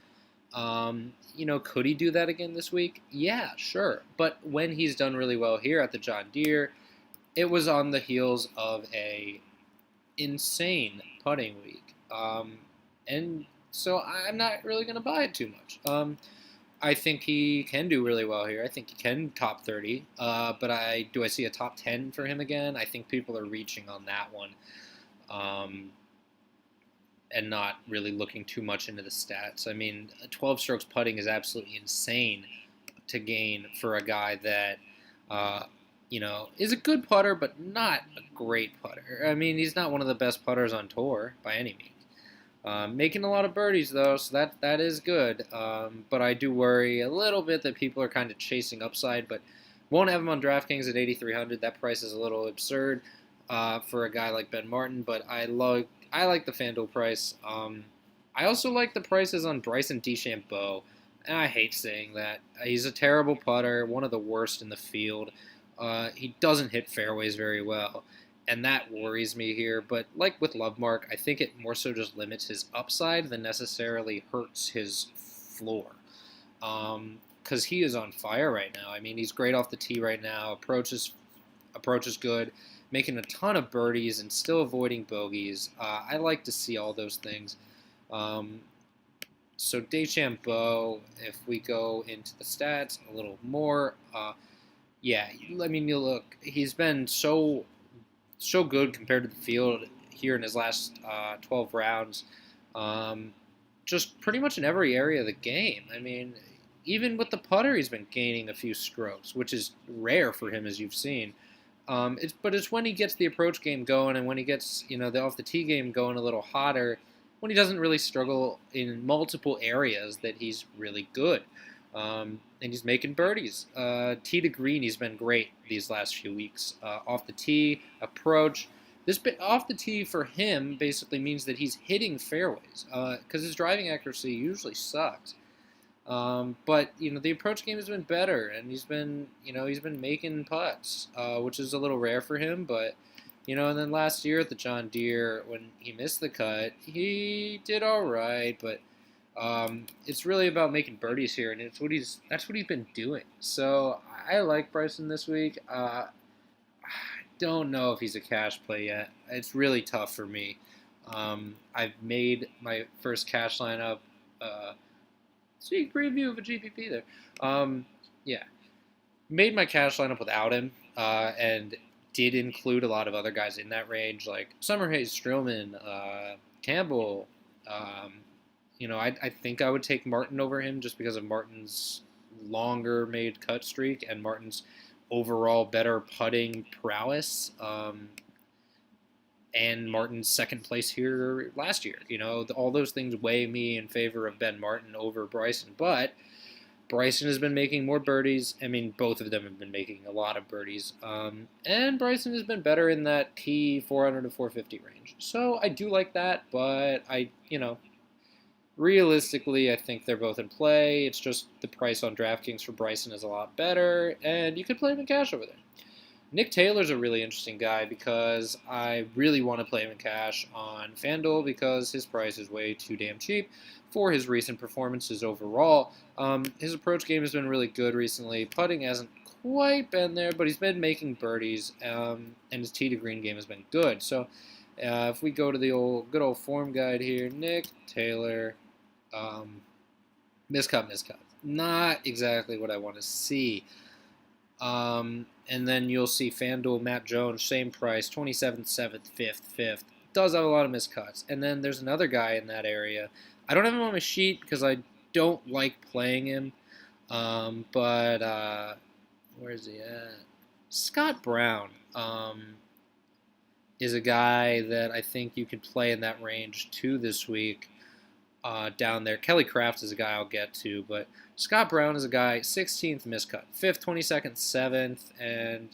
Could he do that again this week? Yeah, sure. But when he's done really well here at the John Deere, it was on the heels of a insane putting week. And so I'm not really going to buy it too much. I think he can do really well here. I think he can top 30. But do I see a top 10 for him again? I think people are reaching on that one. And not really looking too much into the stats. I mean, 12 strokes putting is absolutely insane to gain for a guy that, is a good putter, but not a great putter. I mean, he's not one of the best putters on tour by any means. Making a lot of birdies, though, so that is good. But I do worry a little bit that people are kind of chasing upside, but won't have him on DraftKings at 8,300. That price is a little absurd for a guy like Ben Martin, but I like the FanDuel price. I also like the prices on Bryson DeChambeau, and I hate saying that. He's a terrible putter, one of the worst in the field. He doesn't hit fairways very well, and that worries me here. But like with Lovemark, I think it more so just limits his upside than necessarily hurts his floor. Because he is on fire right now. I mean, he's great off the tee right now. Approach is good. Making a ton of birdies and still avoiding bogeys. I like to see all those things. So DeChambeau, if we go into the stats a little more, yeah, I mean, you look, he's been so good compared to the field here in his last 12 rounds. Just pretty much in every area of the game. I mean, even with the putter, he's been gaining a few strokes, which is rare for him, as you've seen. But it's when he gets the approach game going and when he gets, the off the tee game going a little hotter, when he doesn't really struggle in multiple areas that he's really good. And he's making birdies. Tee to green, he's been great these last few weeks. Off the tee, approach. This bit off the tee for him basically means that he's hitting fairways because his driving accuracy usually sucks. But the approach game has been better, and he's been making putts, which is a little rare for him. But and then last year at the John Deere, when he missed the cut, he did all right. But it's really about making birdies here, and that's what he's been doing. So I like Bryson this week. I don't know if he's a cash play yet. It's really tough for me. I've made my first cash lineup. Sneak preview of a GPP there. Yeah. Made my cash lineup without him, and did include a lot of other guys in that range, like Summerhays, Streelman, Campbell. Um, I think I would take Martin over him just because of Martin's longer made cut streak and Martin's overall better putting prowess. And Martin's second place here last year. All those things weigh me in favor of Ben Martin over Bryson. But Bryson has been making more birdies. I mean, both of them have been making a lot of birdies. And Bryson has been better in that T 400 to 450 range. So I do like that, but realistically, I think they're both in play. It's just the price on DraftKings for Bryson is a lot better, and you could play him in cash over there. Nick Taylor's a really interesting guy because I really want to play him in cash on FanDuel because his price is way too damn cheap for his recent performances overall. His approach game has been really good recently. Putting hasn't quite been there, but he's been making birdies, and his tee to green game has been good. So if we go to the good old form guide here, Nick Taylor, miscut. Not exactly what I want to see. And then you'll see FanDuel, Matt Jones, same price, 27th, 7th, 5th. Does have a lot of miscuts. And then there's another guy in that area. I don't have him on my sheet because I don't like playing him. But where's he at? Scott Brown is a guy that I think you could play in that range too this week. Down there. Kelly Craft is a guy I'll get to, but Scott Brown is a guy, 16th miscut, 5th, 22nd, 7th, and,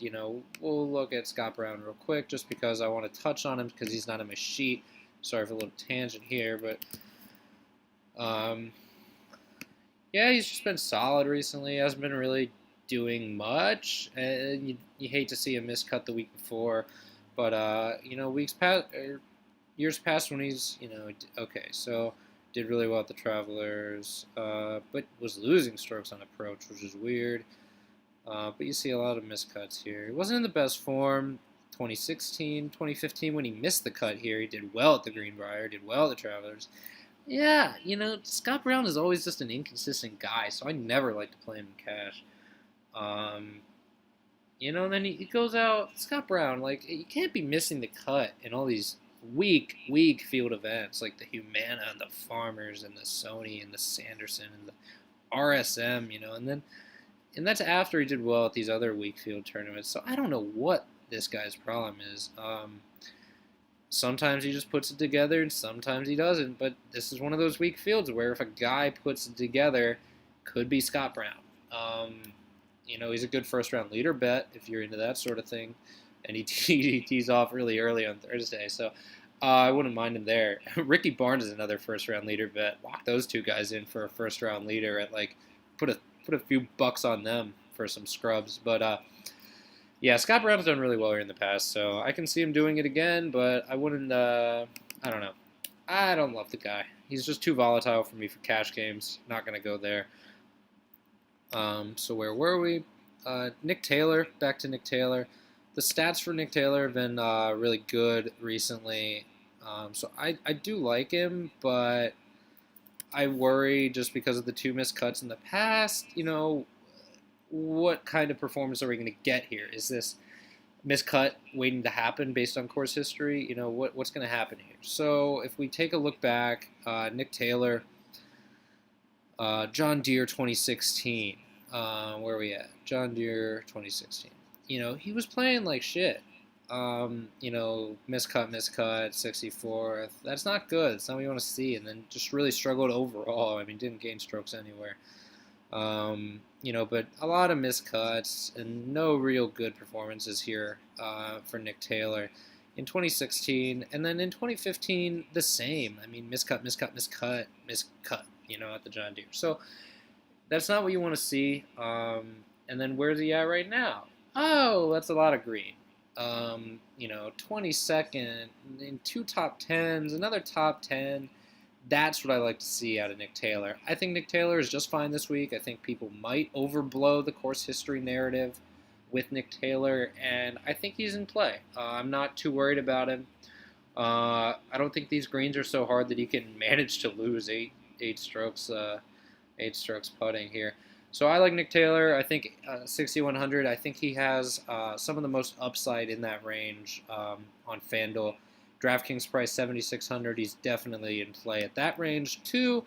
we'll look at Scott Brown real quick just because I want to touch on him because he's not on my sheet. Sorry for a little tangent here, but, yeah, he's just been solid recently. He hasn't been really doing much, and you hate to see a miscut the week before, but, years past when he's, okay, so did really well at the Travelers, but was losing strokes on approach, which is weird. But you see a lot of miscuts here. He wasn't in the best form. 2016, 2015, when he missed the cut here, he did well at the Greenbrier, did well at the Travelers. Yeah, Scott Brown is always just an inconsistent guy, so I never like to play him in cash. And then he goes out, Scott Brown, you can't be missing the cut in all these weak field events like the Humana and the Farmers and the Sony and the Sanderson and the RSM, and that's after he did well at these other weak field tournaments. So I don't know what this guy's problem is. Sometimes he just puts it together and sometimes he doesn't, but this is one of those weak fields where if a guy puts it together, could be Scott Brown. He's a good first round leader bet if you're into that sort of thing. And he tees off really early on Thursday, so I wouldn't mind him there. Ricky Barnes is another first-round leader bet. Lock those two guys in for a first-round leader at put a few bucks on them for some scrubs. But yeah, Scott Brown's done really well here in the past, so I can see him doing it again. But I wouldn't. I don't know. I don't love the guy. He's just too volatile for me for cash games. Not gonna go there. So where were we? Nick Taylor. Back to Nick Taylor. The stats for Nick Taylor have been really good recently, so I do like him, but I worry just because of the two missed cuts in the past. What kind of performance are we going to get here? Is this miscut waiting to happen based on course history? What's going to happen here? So if we take a look back, Nick Taylor, John Deere 2016, where are we at? John Deere 2016. He was playing like shit. Miscut, 64th. That's not good. That's not what you want to see. And then just really struggled overall. I mean, didn't gain strokes anywhere. But a lot of miscuts and no real good performances here for Nick Taylor in 2016. And then in 2015, the same. I mean, miscut, at the John Deere. So that's not what you want to see. And then where's he at right now? Oh, that's a lot of green. 22nd, in 2 top 10s, another top 10. That's what I like to see out of Nick Taylor. I think Nick Taylor is just fine this week. I think people might overblow the course history narrative with Nick Taylor, and I think he's in play. I'm not too worried about him. I don't think these greens are so hard that he can manage to lose eight strokes putting here. So I like Nick Taylor. I think 6,100. I think he has some of the most upside in that range on FanDuel. DraftKings price 7,600. He's definitely in play at that range too.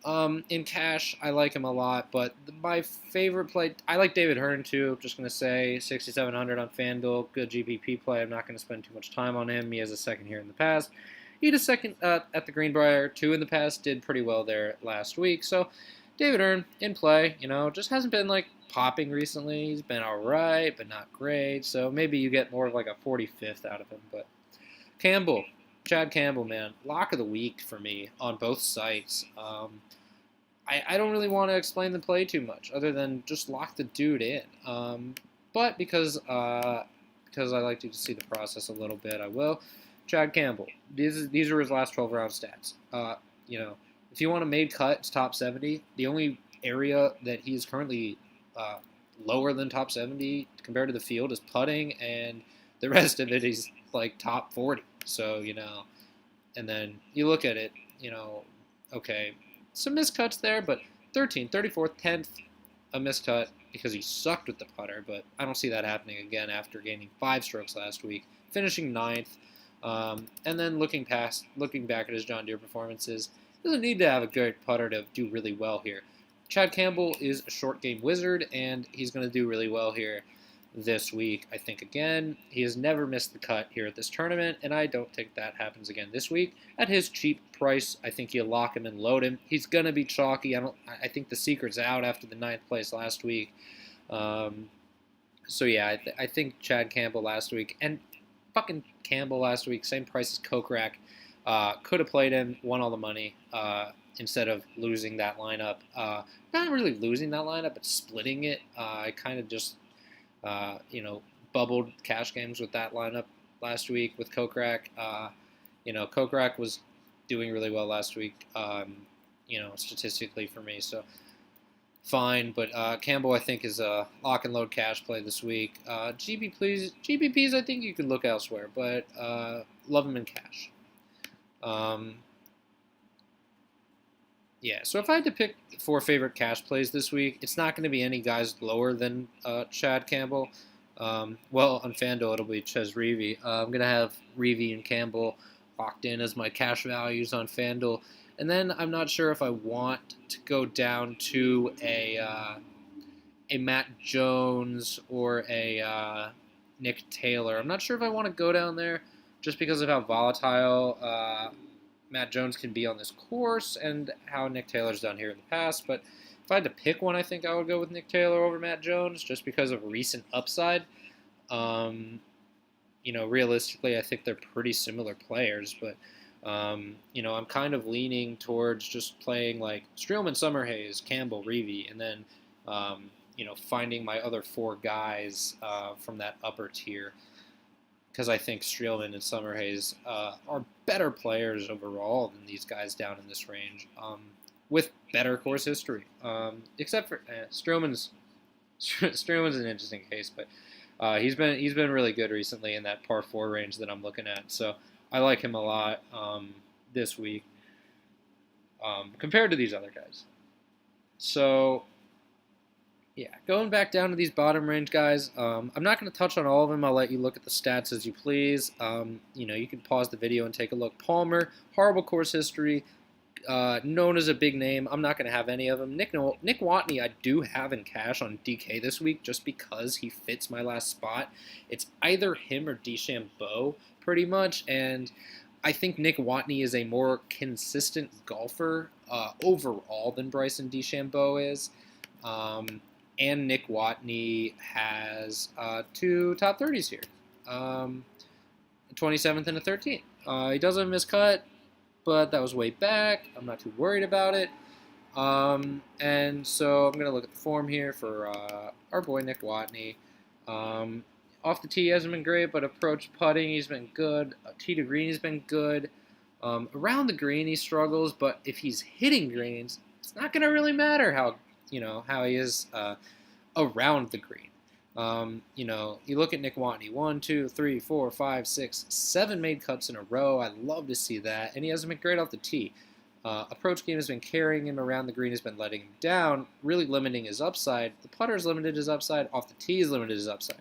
In cash, I like him a lot, but my favorite play, I like David Hearn too. Just going to say 6,700 on FanDuel, good GPP play. I'm not going to spend too much time on him. He has a second here in the past. He had a second at the Greenbrier too in the past. Did pretty well there last week. So David Hearn in play. Just hasn't been like popping recently. He's been all right, but not great. So maybe you get more of like a 45th out of him. But Campbell. Chad Campbell, man, lock of the week for me on both sites. I don't really want to explain the play too much, other than just lock the dude in. But because I like to see the process a little bit, I will. Chad Campbell. These are his last 12 round stats. If you want a made cut, it's top 70. The only area that he's currently lower than top 70 compared to the field is putting, and the rest of it is like top 40. So, and then you look at it, okay, some miscuts there, but 13th, 34th, 10th, a miscut because he sucked with the putter, but I don't see that happening again after gaining 5 strokes last week, finishing 9th, and then looking back at his John Deere performances, doesn't need to have a good putter to do really well here. Chad Campbell is a short game wizard, and he's going to do really well here this week, I think. Again, he has never missed the cut here at this tournament, and I don't think that happens again this week. At his cheap price, I think you lock him and load him. He's going to be chalky. I think the secret's out after the 9th place last week. So yeah, I think Chad Campbell last week, and fucking Campbell last week, same price as Kokrak, could have played him, won all the money, instead of losing that lineup. Not really losing that lineup, but splitting it. I kind of just bubbled cash games with that lineup last week with Kokrak. Kokrak was doing really well last week, statistically for me, so fine. But Campbell, I think, is a lock and load cash play this week. GPPs, I think you could look elsewhere, but love him in cash. So if I had to pick 4 favorite cash plays this week, it's not going to be any guys lower than Chad Campbell. On FanDuel, it'll be Reavie. I'm going to have Reavie and Campbell locked in as my cash values on FanDuel. And then I'm not sure if I want to go down to a Matt Jones or a Nick Taylor. I'm not sure if I want to go down there just because of how volatile Matt Jones can be on this course and how Nick Taylor's done here in the past. But if I had to pick one, I think I would go with Nick Taylor over Matt Jones just because of recent upside. Realistically, I think they're pretty similar players, but I'm kind of leaning towards just playing like Streelman, Summerhays, Campbell, Reavie, and then finding my other 4 guys from that upper tier, because I think Streelman and Summerhays are better players overall than these guys down in this range, with better course history. Except for Streelman's an interesting case, but he's been really good recently in that par 4 range that I'm looking at. So I like him a lot this week compared to these other guys. So yeah, going back down to these bottom range guys, I'm not going to touch on all of them. I'll let you look at the stats as you please. You can pause the video and take a look. Palmer, horrible course history, known as a big name. I'm not going to have any of them. Nick Watney I do have in cash on DK this week just because he fits my last spot. It's either him or DeChambeau pretty much, and I think Nick Watney is a more consistent golfer overall than Bryson DeChambeau is. And Nick Watney has 2 top 30s here, a 27th and a 13th. He doesn't miscut, but that was way back. I'm not too worried about it. And so I'm going to look at the form here for our boy Nick Watney. Off the tee hasn't been great, but approach putting he's been good. Tee to green he's been good. Around the green he struggles, but if he's hitting greens, it's not going to really matter how he is around the green. You look at Nick Watney, 1, 2, 3, 4, 5, 6, 7 made cuts in a row. I'd love to see that, and he hasn't been great off the tee. Approach game has been carrying him around the green, has been letting him down, really limiting his upside. The putter's limited his upside. Off the tee is limited his upside.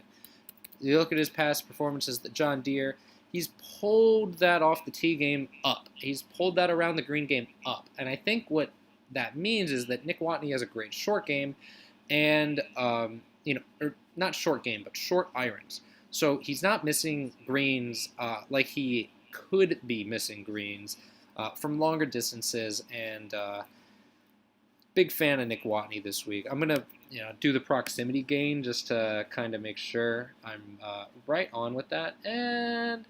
You look at his past performances, the John Deere, he's pulled that off the tee game up. He's pulled that around the green game up. And I think what that means is that Nick Watney has a great short game and, or not short game, but short irons. So he's not missing greens like he could be missing greens from longer distances, and big fan of Nick Watney this week. I'm going to do the proximity gain just to kind of make sure I'm right on with that. And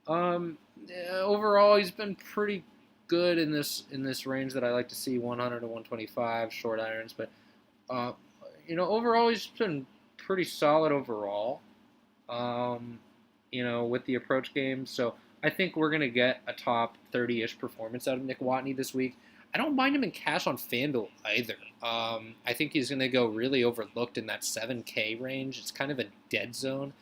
overall, he's been pretty good in this range that I like to see, 100 to 125 short irons. But overall, he's been pretty solid overall. With the approach game. So I think we're going to get a top 30-ish performance out of Nick Watney this week. I don't mind him in cash on FanDuel either. I think he's going to go really overlooked in that 7K range. It's kind of a dead zone.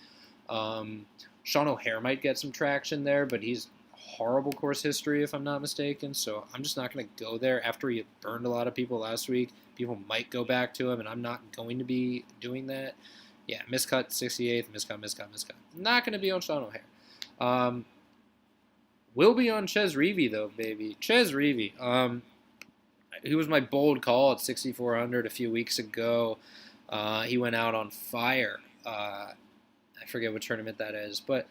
Sean O'Hare might get some traction there, but he's horrible course history if I'm not mistaken. So I'm just not going to go there after he burned a lot of people last week. People might go back to him, and I'm not going to be doing that. Yeah, miscut 68th, miscut. Not going to be on Sean O'Hare. Will be on Ches Reavie, though, baby. Ches Reavie. He was my bold call at 6,400 a few weeks ago. He went out on fire. I forget what tournament that is, but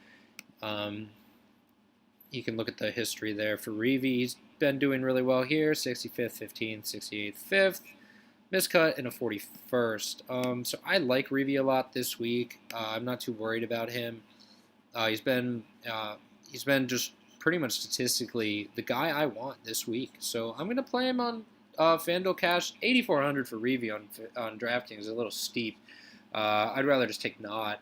you can look at the history there for Reavie. He's been doing really well here, 65th, 15th, 68th, 5th. Miscut in a 41st. So I like Reavie a lot this week. I'm not too worried about him. He's been just pretty much statistically the guy I want this week. So I'm gonna play him on FanDuel Cash. 8,400 for Reavie on DraftKings is a little steep. I'd rather just take Knott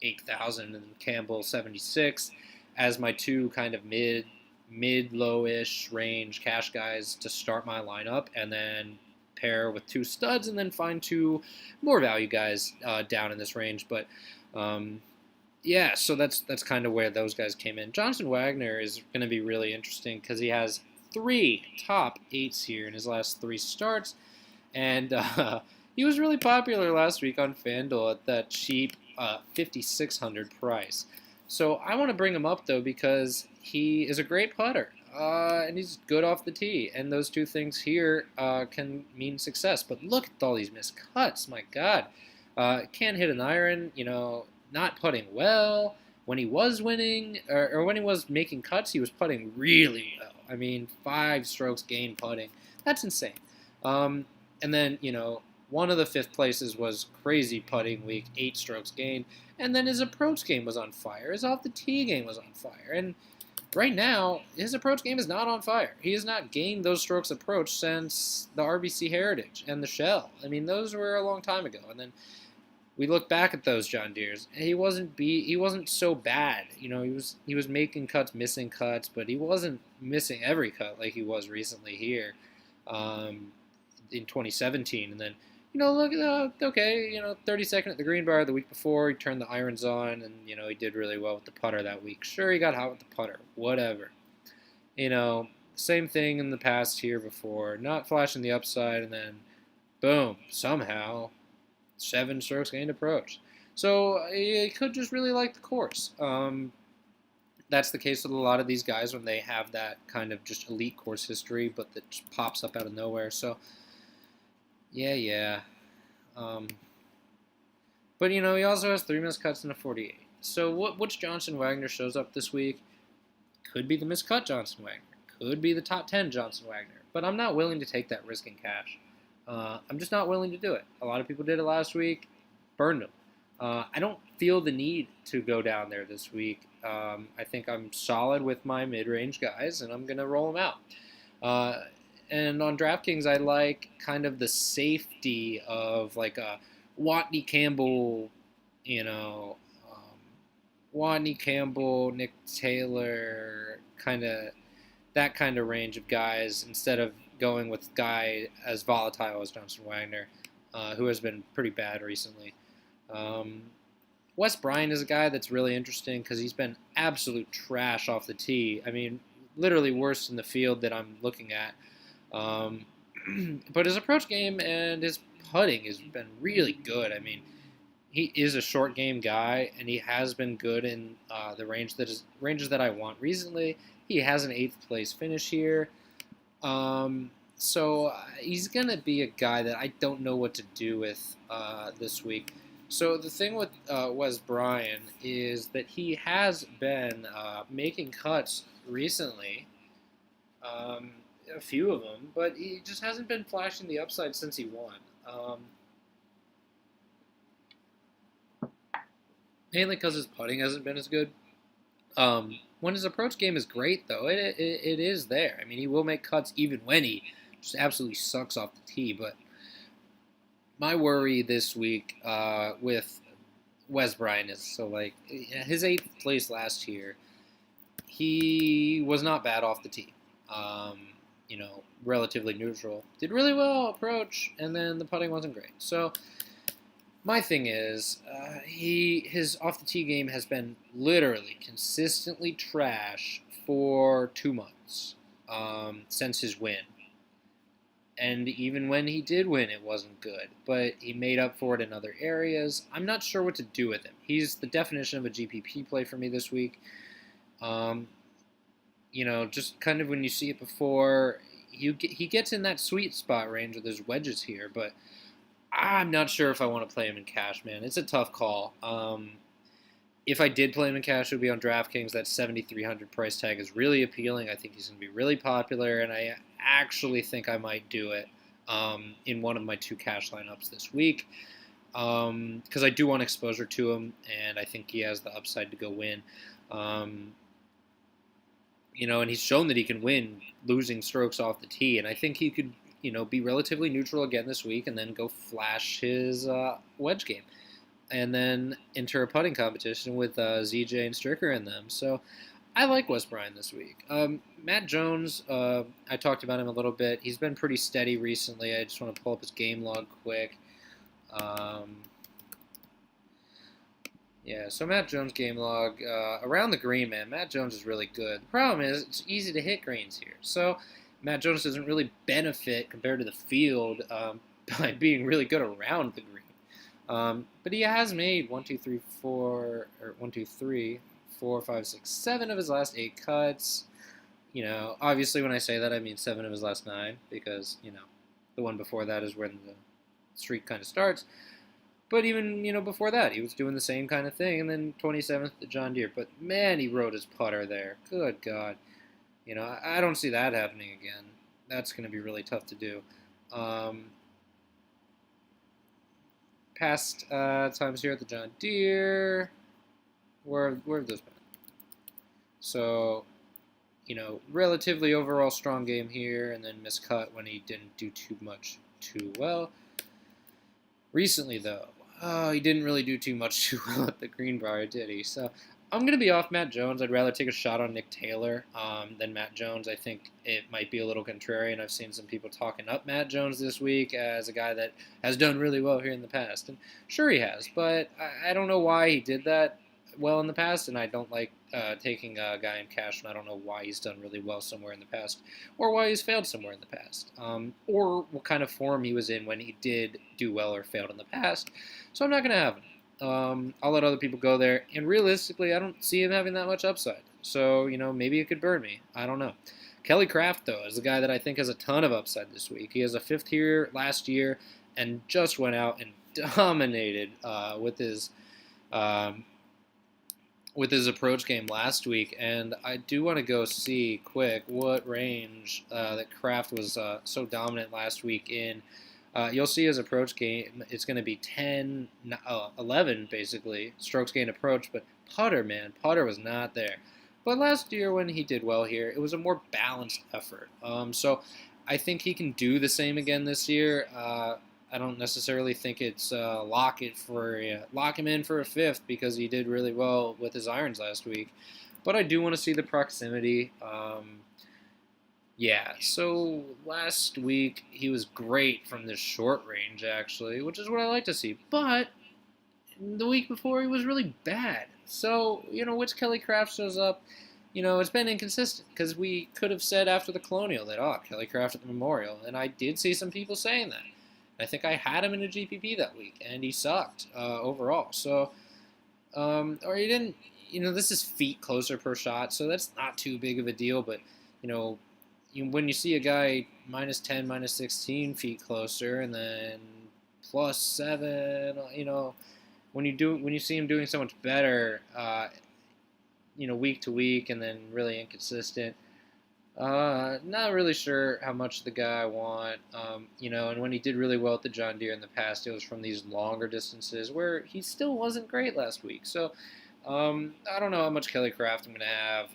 8,000 and Campbell 76 as my two kind of mid-low-ish range cash guys to start my lineup, and then pair with two studs, and then find two more value guys down in this range. But so that's kind of where those guys came in. Johnson Wagner is going to be really interesting because he has 3 top 8s here in his last 3 starts, and he was really popular last week on FanDuel at that cheap 5,600 price. So I want to bring him up though because he is a great putter. And he's good off the tee, and those two things here can mean success. But look at all these missed cuts, my God. Can't hit an iron, not putting well. When he was winning, or when he was making cuts, he was putting really well. I mean, 5 strokes gain putting. That's insane. And then, one of the 5th places was crazy putting week, 8 strokes gain. And then his approach game was on fire. His off the tee game was on fire. And right now, his approach game is not on fire. He has not gained those strokes approach since the RBC Heritage and the Shell. I mean, those were a long time ago. And then we look back at those John Deeres. He wasn't so bad. He was making cuts, missing cuts, but he wasn't missing every cut like he was recently here in 2017. And then look at 32nd at the green bar the week before. He turned the irons on, and, he did really well with the putter that week. Sure, he got hot with the putter. Whatever. Same thing in the past here before. Not flashing the upside, and then, boom, somehow, 7 strokes gained approach. So he could just really like the course. That's the case with a lot of these guys when they have that kind of just elite course history, but that just pops up out of nowhere. So, yeah. But, he also has 3 missed cuts and a 48. So which Johnson Wagner shows up this week? Could be the miscut Johnson Wagner. Could be the top 10 Johnson Wagner. But I'm not willing to take that risk in cash. I'm just not willing to do it. A lot of people did it last week. Burned them. I don't feel the need to go down there this week. I think I'm solid with my mid-range guys, and I'm going to roll them out. And on DraftKings, I like kind of the safety of like a Watney Campbell, Watney Campbell, Nick Taylor, that kind of range of guys instead of going with a guy as volatile as Johnson Wagner, who has been pretty bad recently. Bryan is a guy that's really interesting because he's been absolute trash off the tee. I mean, literally worst in the field that I'm looking at. Um, but his approach game and his putting has been really good. I mean, he is a short game guy, and he has been good in the ranges that I want recently. He has an 8th place finish here. So he's going to be a guy that I don't know what to do with this week. So the thing with Bryan is that he has been making cuts recently, a few of them, but he just hasn't been flashing the upside since he won. Mainly because his putting hasn't been as good. When his approach game is great, though, it is there. I mean, he will make cuts even when he just absolutely sucks off the tee. But my worry this week with Bryan is, so like his 8th place last year, he was not bad off the tee. Relatively neutral. Did really well approach, and then the putting wasn't great. So my thing is, his off the tee game has been literally consistently trash for 2 months since his win. And even when he did win, it wasn't good. But he made up for it in other areas. I'm not sure what to do with him. He's the definition of a GPP play for me this week. Just kind of when you see it before, he gets in that sweet spot range where there's wedges here. But I'm not sure if I want to play him in cash, man. It's a tough call. If I did play him in cash, it would be on DraftKings. That 7,300 price tag is really appealing. I think he's going to be really popular, and I actually think I might do it in one of my 2 cash lineups this week because I do want exposure to him, and I think he has the upside to go win. And he's shown that he can win losing strokes off the tee, and I think he could, be relatively neutral again this week and then go flash his wedge game and then enter a putting competition with ZJ and Stricker in them. So I like Bryan this week. Matt Jones, I talked about him a little bit. He's been pretty steady recently. I just want to pull up his game log quick. So Matt Jones' game log, around the green, man, Matt Jones is really good. The problem is it's easy to hit greens here. So Matt Jones doesn't really benefit compared to the field by being really good around the green. But he has made 4, 5, 6, 7 of his last 8 cuts. Obviously when I say that, I mean 7 of his last 9 because, the one before that is when the streak kind of starts. But even, before that, he was doing the same kind of thing. And then 27th at John Deere. But, man, he rode his putter there. Good God. I don't see that happening again. That's going to be really tough to do. Past times here at the John Deere, where have those been? So, relatively overall strong game here, and then miscut when he didn't do too well. Recently, though, he didn't really do too much too well at the Greenbrier, did he? So I'm going to be off Matt Jones. I'd rather take a shot on Nick Taylor than Matt Jones. I think it might be a little contrarian. I've seen some people talking up Matt Jones this week as a guy that has done really well here in the past. And sure he has, but I don't know why he did that well in the past, and I don't like taking a guy in cash, and I don't know why he's done really well somewhere in the past, or why he's failed somewhere in the past, or what kind of form he was in when he did do well or failed in the past. So I'm not going to have him. I'll let other people go there, and realistically, I don't see him having that much upside. So, maybe it could burn me. I don't know. Kelly Kraft, though, is a guy that I think has a ton of upside this week. He has a 5th here last year and just went out and dominated with his approach game last week. And I do want to go see quick what range that Kraft was so dominant last week in. You'll see his approach game, it's going to be 11 basically, strokes gained approach, but putter was not there. But last year when he did well here, it was a more balanced effort. So I think he can do the same again this year. I don't necessarily think it's lock him in for a 5th because he did really well with his irons last week. But I do want to see the proximity. So last week he was great from the short range, actually, which is what I like to see. But the week before he was really bad. So, which Kelly Kraft shows up? it's been inconsistent because we could have said after the Colonial that, Kelly Craft at the Memorial, and I did see some people saying that. I think I had him in a GPP that week, and he sucked overall. So, or he didn't, this is feet closer per shot, so that's not too big of a deal. But, when you see a guy minus 10, minus 16 feet closer, and then plus 7, when you see him doing so much better, week to week, and then really inconsistent. Not really sure how much the guy I want. And when he did really well at the John Deere in the past, it was from these longer distances where he still wasn't great last week. So I don't know how much Kelly Craft I'm going to have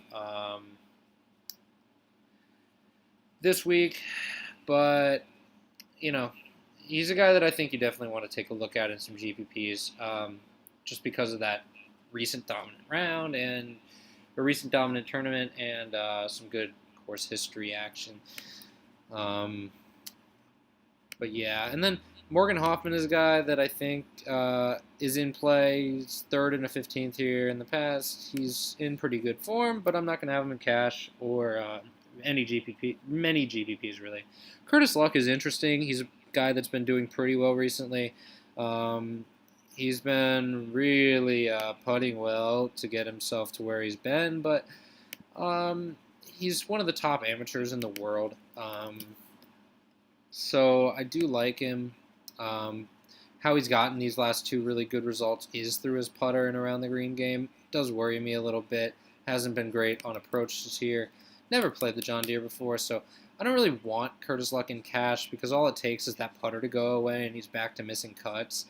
this week, but he's a guy that I think you definitely want to take a look at in some GPPs, just because of that recent dominant round and a recent dominant tournament and some good course history action. But yeah, and then Morgan Hoffman is a guy that I think is in play. He's third and a 15th here in the past. He's in pretty good form, but I'm not going to have him in cash or many GPPs really. Curtis Luck is interesting. He's a guy that's been doing pretty well recently. He's been really putting well to get himself to where he's been, but he's one of the top amateurs in the world. So I do like him. How he's gotten these last 2 really good results is through his putter and around the green game. It does worry me a little bit. Hasn't been great on approach this year. Never played the John Deere before, so I don't really want Curtis Luck in cash because all it takes is that putter to go away and he's back to missing cuts.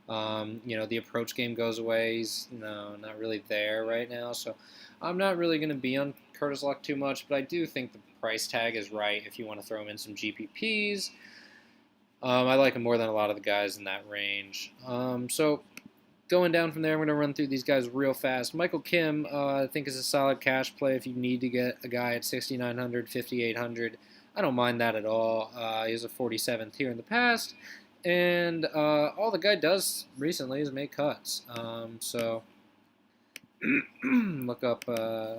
The approach game goes away. He's not really there right now, so I'm not really going to be on Curtis Luck too much, but I do think the price tag is right if you want to throw him in some GPPs. I like him more than a lot of the guys in that range. So going down from there, I'm going to run through these guys real fast. Michael Kim, I think, is a solid cash play if you need to get a guy at 6,900, 5,800. I don't mind that at all. He was a 47th here in the past. And all the guy does recently is make cuts. So look up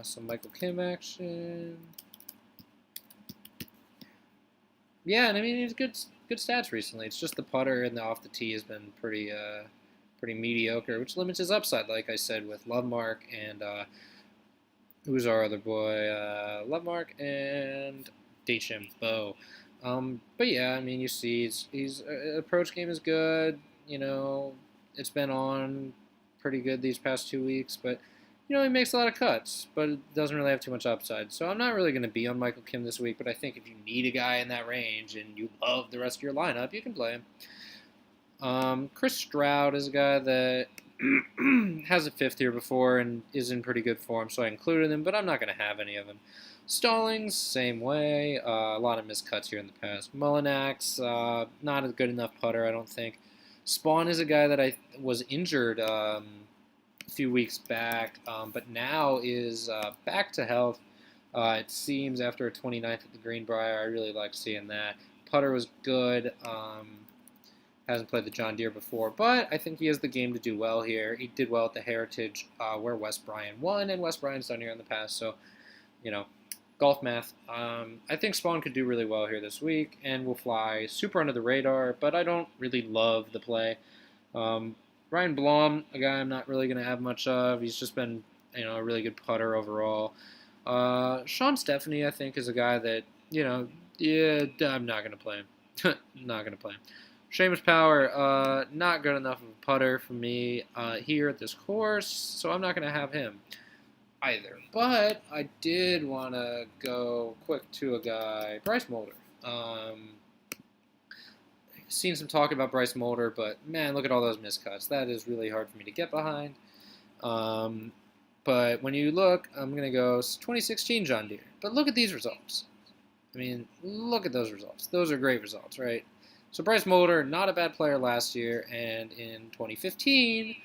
some Michael Kim action. Yeah, and I mean, he's good stats recently. It's just the putter and the off the tee has been pretty mediocre, which limits his upside, like I said, with Lovemark and who's our other boy? Lovemark and DeChambeau. But yeah, I mean, you see, he's approach game is good. It's been on pretty good these past 2 weeks, but he makes a lot of cuts, but it doesn't really have too much upside. So I'm not really going to be on Michael Kim this week, but I think if you need a guy in that range and you love the rest of your lineup, you can play him. Chris Stroud is a guy that has a 5th here before and is in pretty good form, so I included him, but I'm not going to have any of him. Stallings, same way. A lot of missed cuts here in the past. Mullinax, not a good enough putter, I don't think. Spawn is a guy that I was injured a few weeks back, but now is back to health. It seems after a 29th at the Greenbrier. I really like seeing that. Putter was good. Hasn't played the John Deere before, but I think he has the game to do well here. He did well at the Heritage where Wes Bryan won, and Wes Bryan's done here in the past, so, golf math. I think Spawn could do really well here this week and will fly super under the radar, but I don't really love the play. Ryan Blom, a guy I'm not really going to have much of. He's just been, a really good putter overall. Sean Stephanie, I think, is a guy that, I'm not going to play him. Not going to play him. Seamus Power, not good enough of a putter for me here at this course, so I'm not going to have him either. But I did want to go quick to a guy, Bryce Molder. Seen some talk about Bryce Molder, but man, look at all those miscuts. That is really hard for me to get behind. But when you look, I'm going to go 2016 John Deere. But look at these results. I mean, look at those results. Those are great results, right? So Bryce Molder, not a bad player last year, and in 2015,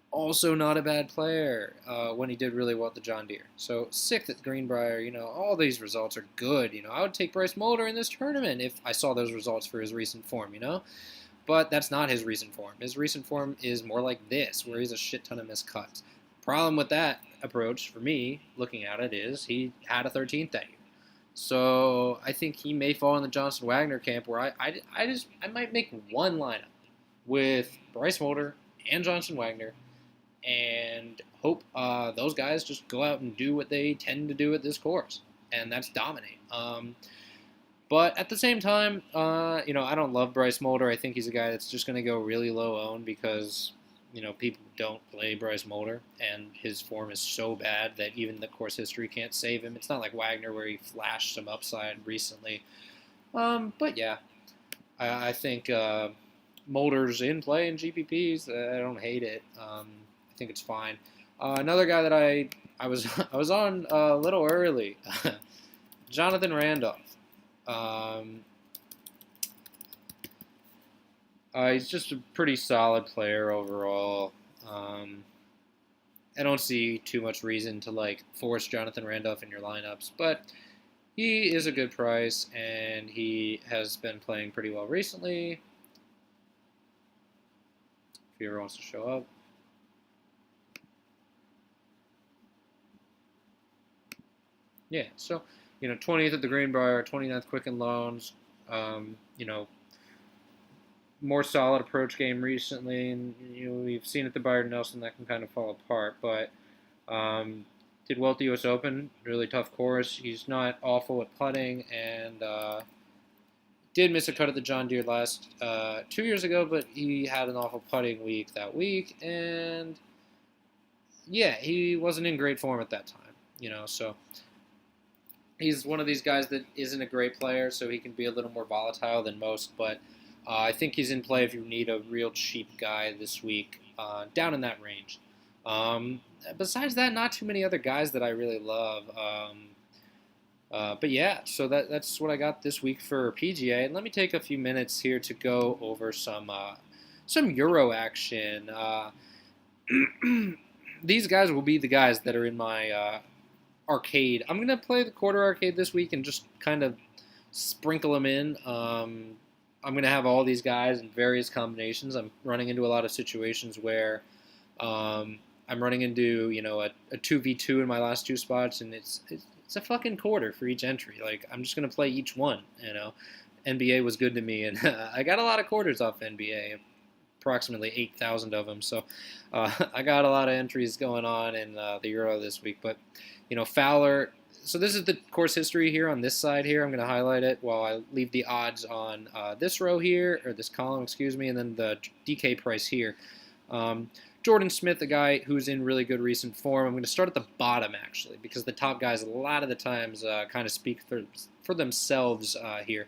also not a bad player when he did really well at the John Deere. So 6th at Greenbrier, all these results are good. I would take Bryce Molder in this tournament if I saw those results for his recent form, But that's not his recent form. His recent form is more like this, where he's a shit ton of missed cuts. Problem with that approach for me, looking at it, is he had a 13th that year. So I think he may fall in the Johnson Wagner camp where I might make one lineup with Bryce Molder and Johnson Wagner and hope those guys just go out and do what they tend to do at this course, and that's dominate. But at the same time, I don't love Bryce Molder. I think he's a guy that's just going to go really low owned because, people don't play Bryce Molder, and his form is so bad that even the course history can't save him. It's not like Wagner where he flashed some upside recently. But yeah, I think Molder's in play in GPPs. I don't hate it. I think it's fine. Another guy that I was on a little early, Jonathan Randolph. He's just a pretty solid player overall. I don't see too much reason to force Jonathan Randolph in your lineups, but he is a good price and he has been playing pretty well recently. If he ever wants to show up. Yeah, so 20th at the Greenbrier, 29th Quicken Loans. More solid approach game recently, and we've seen at the Byron Nelson that can kind of fall apart. But did well at the U.S. Open, really tough course. He's not awful at putting, and did miss a cut at the John Deere last 2 years ago, but he had an awful putting week that week, and yeah, he wasn't in great form at that time. So he's one of these guys that isn't a great player, so he can be a little more volatile than most, but I think he's in play if you need a real cheap guy this week, down in that range. Besides that, not too many other guys that I really love. But yeah, so that's what I got this week for PGA. And let me take a few minutes here to go over some Euro action. These guys will be the guys that are in my arcade. I'm going to play the quarter arcade this week and just kind of sprinkle them in. I'm going to have all these guys in various combinations. I'm running into a lot of situations where I'm running into, a 2v2 in my last two spots, and it's a fucking quarter for each entry. I'm just going to play each one, NBA was good to me, and I got a lot of quarters off NBA, approximately 8,000 of them. So I got a lot of entries going on in the Euro this week. But, Fowler... So this is the course history here on this side here. I'm going to highlight it while I leave the odds on this row here, or this column, excuse me, and then the DK price here. Jordan Smith, a guy who's in really good recent form. I'm going to start at the bottom, actually, because the top guys a lot of the times kind of speak for themselves here.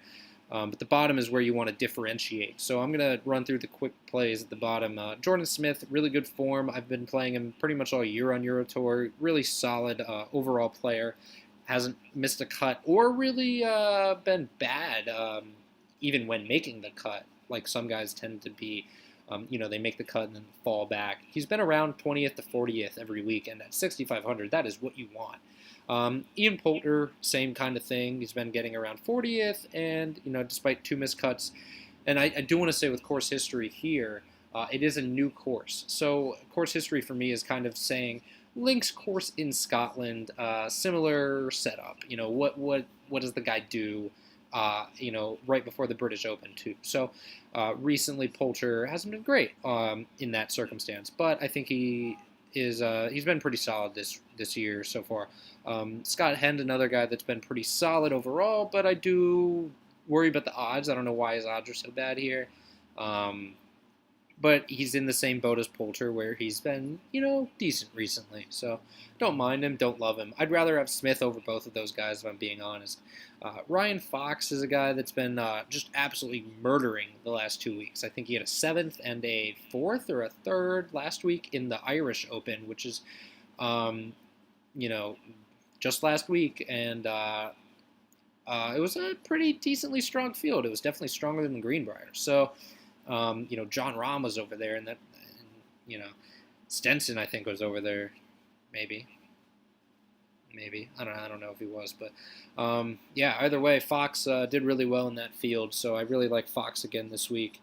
But the bottom is where you want to differentiate. So I'm going to run through the quick plays at the bottom. Jordan Smith, really good form. I've been playing him pretty much all year on Euro Tour. Really solid overall player. Hasn't missed a cut or really been bad, even when making the cut, like some guys tend to be. They make the cut and then fall back. He's been around 20th to 40th every week, and at 6,500, that is what you want. Ian Poulter, same kind of thing. He's been getting around 40th, and despite two missed cuts. And I do want to say with course history here, it is a new course. So course history for me is kind of saying links course in Scotland, similar setup. What does the guy do? Right before the British Open too. So recently Poulter hasn't been great in that circumstance, but I think he's been pretty solid this year so far. Scott Hend, another guy that's been pretty solid overall, but I do worry about the odds. I don't know why his odds are so bad here. But he's in the same boat as Poulter where he's been, decent recently. So don't mind him, don't love him. I'd rather have Smith over both of those guys, if I'm being honest. Ryan Fox is a guy that's been just absolutely murdering the last 2 weeks. I think he had a 7th and a 4th or a 3rd last week in the Irish Open, which is, just last week. And it was a pretty decently strong field. It was definitely stronger than the Greenbrier. So... John Rahm was over there, and Stenson, I think, was over there, maybe. I don't know if he was, but either way, Fox did really well in that field, so I really like Fox again this week.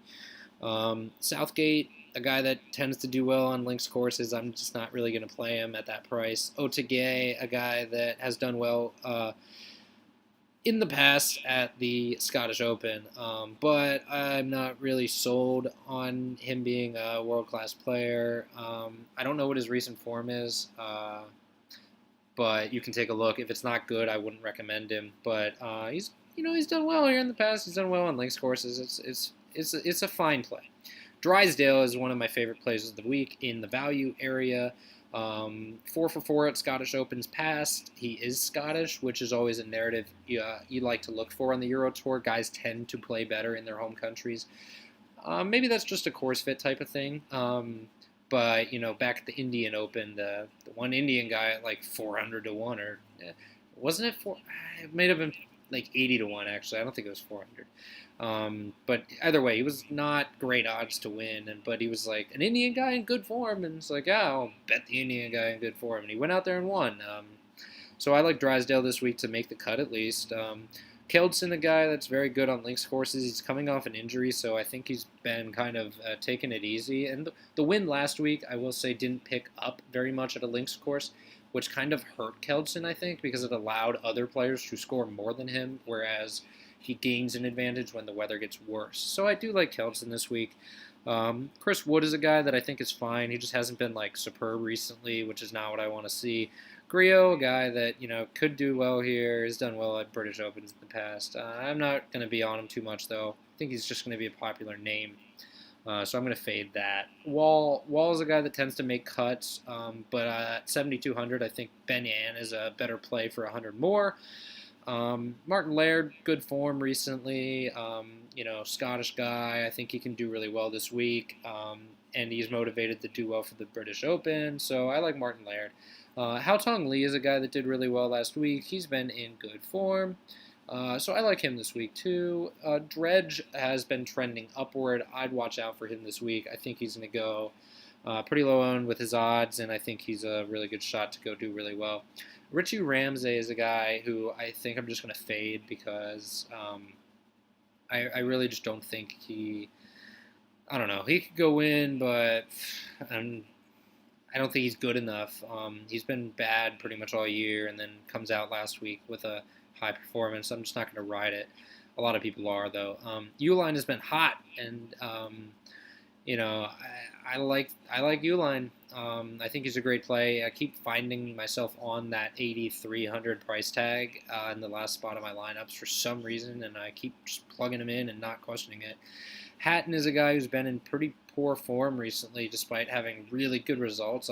Southgate, a guy that tends to do well on links courses. I'm just not really going to play him at that price. Otage, a guy that has done well in the past at the Scottish Open, but I'm not really sold on him being a world-class player. I don't know what his recent form is, but you can take a look. If it's not good, I wouldn't recommend him. But he's done well here in the past. He's done well on links courses. It's a fine play. Drysdale is one of my favorite plays of the week in the value area. 4 for 4 at Scottish Opens past. He is Scottish, which is always a narrative you like to look for on the Euro Tour. Guys tend to play better in their home countries. Maybe that's just a course fit type of thing. But back at the Indian Open, the one Indian guy at like 400 to 1, or wasn't it 4? It might have been like 80 to 1 actually. I don't think it was 400. But either way, he was not great odds to win, but he was like an Indian guy in good form, and it's like, yeah, I'll bet the Indian guy in good form, and he went out there and won. So I like Drysdale this week to make the cut at least. Keldson, a guy that's very good on links courses. He's coming off an injury, so I think he's been kind of taking it easy. And the win last week, I will say, didn't pick up very much at a links course, which kind of hurt Keldson, I think, because it allowed other players to score more than him, whereas he gains an advantage when the weather gets worse. So I do like Keldson this week. Chris Wood is a guy that I think is fine. He just hasn't been like superb recently, which is not what I want to see. Griot, a guy that could do well here, has done well at British Opens in the past. I'm not going to be on him too much though. I think he's just going to be a popular name. So I'm going to fade that. Wall is a guy that tends to make cuts, but at 7,200, I think Ben Yan is a better play for 100 more. Martin Laird, good form recently. Scottish guy. I think he can do really well this week, and he's motivated to do well for the British Open. So I like Martin Laird. Hao Tong Lee is a guy that did really well last week. He's been in good form. So I like him this week too. Dredge has been trending upward. I'd watch out for him this week. I think he's going to go pretty low owned with his odds, and I think he's a really good shot to go do really well. Richie Ramsey is a guy who I think I'm just going to fade because I really just don't think I don't know. He could go in, but I don't think he's good enough. He's been bad pretty much all year, and then comes out last week with a high performance. I'm just not going to ride it. A lot of people are though. Uline has been hot, and I like Uline. I think he's a great play. I keep finding myself on that 8,300 price tag in the last spot of my lineups for some reason, and I keep just plugging him in and not questioning it. Hatton is a guy who's been in pretty poor form recently, despite having really good results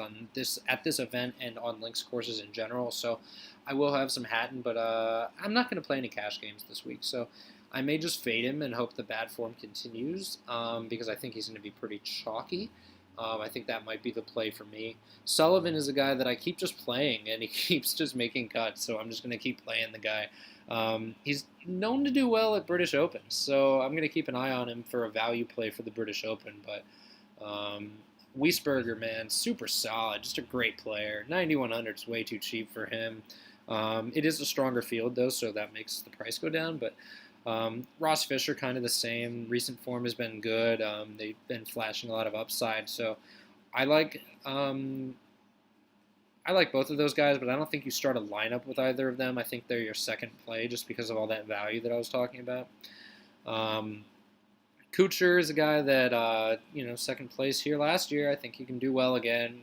at this event and on links courses in general. So I will have some Hatton, but I'm not going to play any cash games this week. So I may just fade him and hope the bad form continues because I think he's going to be pretty chalky. I think that might be the play for me. Sullivan is a guy that I keep just playing, and he keeps just making cuts, so I'm just going to keep playing the guy. He's known to do well at British Opens, so I'm going to keep an eye on him for a value play for the British Open. But Wiesberger, man, super solid, just a great player. 9,100 is way too cheap for him. It is a stronger field, though, so that makes the price go down, but Ross Fisher, kind of the same. Recent form has been good. They've been flashing a lot of upside. So I like both of those guys, but I don't think you start a lineup with either of them. I think they're your second play just because of all that value that I was talking about. Kuchar is a guy that, second place here last year. I think he can do well again.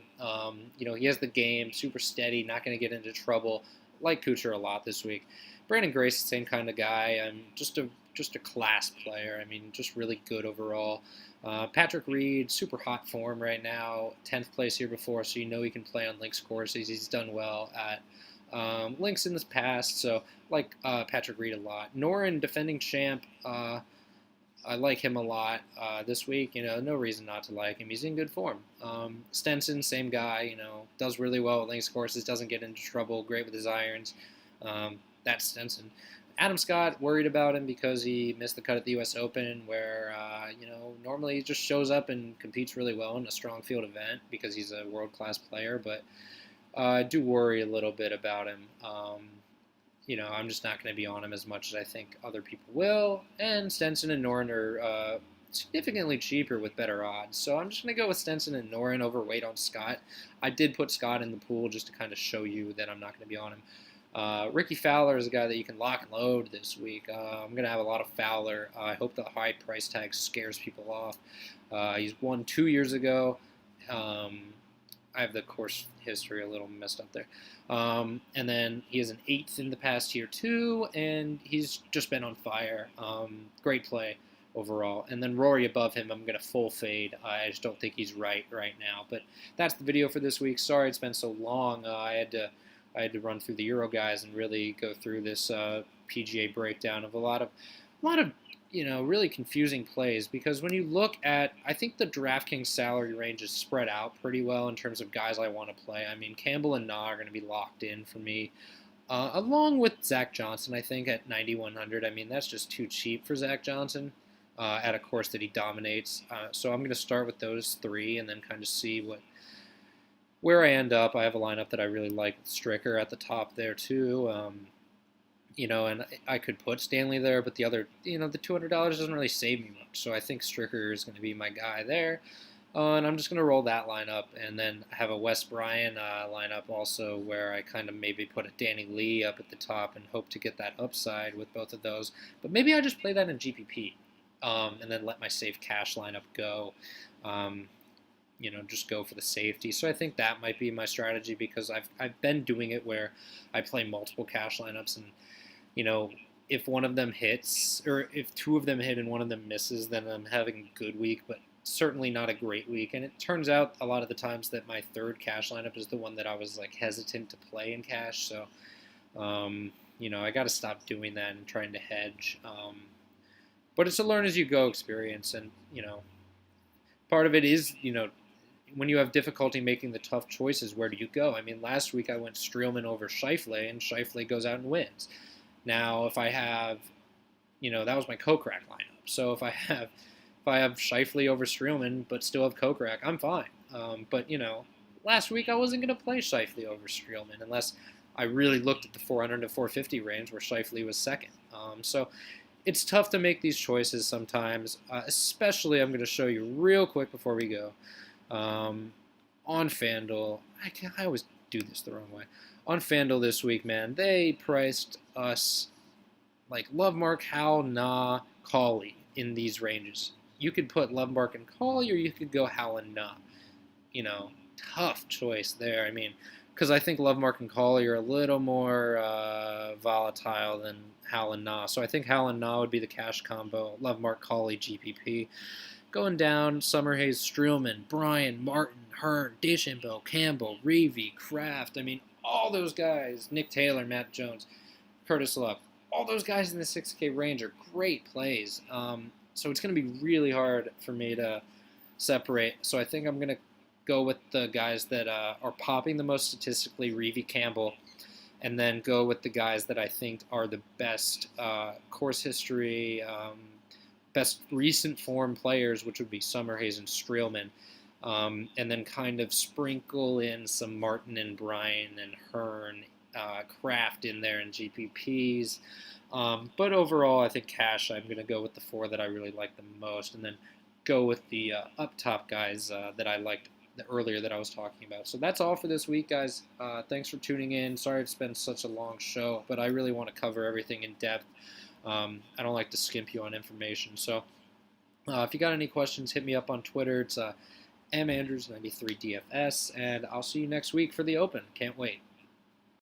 He has the game, super steady, not going to get into trouble. Like Kuchar a lot this week. Brandon Grace, same kind of guy. Just a class player. I mean, just really good overall. Patrick Reed, super hot form right now. 10th place here before, so he can play on links courses. He's done well at links in the past, so like Patrick Reed a lot. Noren, defending champ. I like him a lot this week. No reason not to like him. He's in good form. Stenson, same guy. Does really well at links courses. Doesn't get into trouble. Great with his irons. That's Stenson. Adam Scott, worried about him because he missed the cut at the U.S. Open, where normally he just shows up and competes really well in a strong field event because he's a world-class player. But I do worry a little bit about him. I'm just not going to be on him as much as I think other people will. And Stenson and Noren are significantly cheaper with better odds. So I'm just going to go with Stenson and Noren overweight on Scott. I did put Scott in the pool just to kind of show you that I'm not going to be on him. Ricky Fowler is a guy that you can lock and load this week. I'm going to have a lot of Fowler. I hope the high price tag scares people off. He's won 2 years ago. I have the course history a little messed up there. And then he is an 8th in the past year too, and he's just been on fire. Great play overall. And then Rory above him, I'm going to full fade. I just don't think he's right now. But that's the video for this week. Sorry it's been so long. I had to run through the Euro guys and really go through this PGA breakdown of a lot of really confusing plays, because when you look at, I think the DraftKings salary range is spread out pretty well in terms of guys I want to play. I mean, Campbell and Na are going to be locked in for me, along with Zach Johnson, I think, at 9,100. I mean, that's just too cheap for Zach Johnson at a course that he dominates. So I'm going to start with those 3 and then kind of see where I end up. I have a lineup that I really like with Stricker at the top there too. And I could put Stanley there, but the other, the $200 doesn't really save me much. So I think Stricker is going to be my guy there. And I'm just going to roll that lineup and then have a Wes Bryan lineup also, where I kind of maybe put a Danny Lee up at the top and hope to get that upside with both of those. But maybe I just play that in GPP and then let my safe cash lineup go. Just go for the safety. So I think that might be my strategy, because I've been doing it where I play multiple cash lineups, and if one of them hits, or if 2 of them hit and one of them misses, then I'm having a good week, but certainly not a great week. And it turns out a lot of the times that my 3rd cash lineup is the one that I was like hesitant to play in cash. So, I got to stop doing that and trying to hedge. But it's a learn as you go experience, and part of it is when you have difficulty making the tough choices, where do you go? I mean, last week I went Streelman over Scheifele, and Scheifele goes out and wins. Now, if I have, that was my Kokrak lineup. So if I have Scheifele over Streelman, but still have Kokrak, I'm fine. But last week I wasn't going to play Scheifele over Streelman unless I really looked at the 400 to 450 range where Scheifele was 2nd. So it's tough to make these choices sometimes, especially, I'm going to show you real quick before we go. On FanDuel, I always do this the wrong way. On FanDuel this week, man, they priced us like Lovemark, Howell, Na, Cauley in these ranges. You could put Lovemark and Cauley, or you could go Howell and Na. Tough choice there. I mean, because I think Lovemark and Cauley are a little more volatile than Howell and Na. So I think Howell and Na would be the cash combo. Lovemark, Cauley, GPP. Going down, Summerhays, Streelman, Bryan, Martin, Hearn, DeChambeau, Campbell, Reavie, Kraft. I mean, all those guys, Nick Taylor, Matt Jones, Curtis Love, all those guys in the 6K range are great plays. So it's going to be really hard for me to separate. So I think I'm going to go with the guys that are popping the most statistically, Reavie, Campbell, and then go with the guys that I think are the best course history, best recent form players, which would be Summerhays and Streelman. And then kind of sprinkle in some Martin and Bryan and Hearn, Kraft in there and GPPs. But overall, I think cash, I'm going to go with the 4 that I really like the most, and then go with the up top guys that I liked earlier that I was talking about. So that's all for this week, guys. Thanks for tuning in. Sorry it's been such a long show, but I really want to cover everything in depth. I don't like to skimp you on information. So if you got any questions, hit me up on Twitter. It's MAndrews93DFS, and I'll see you next week for the Open. Can't wait.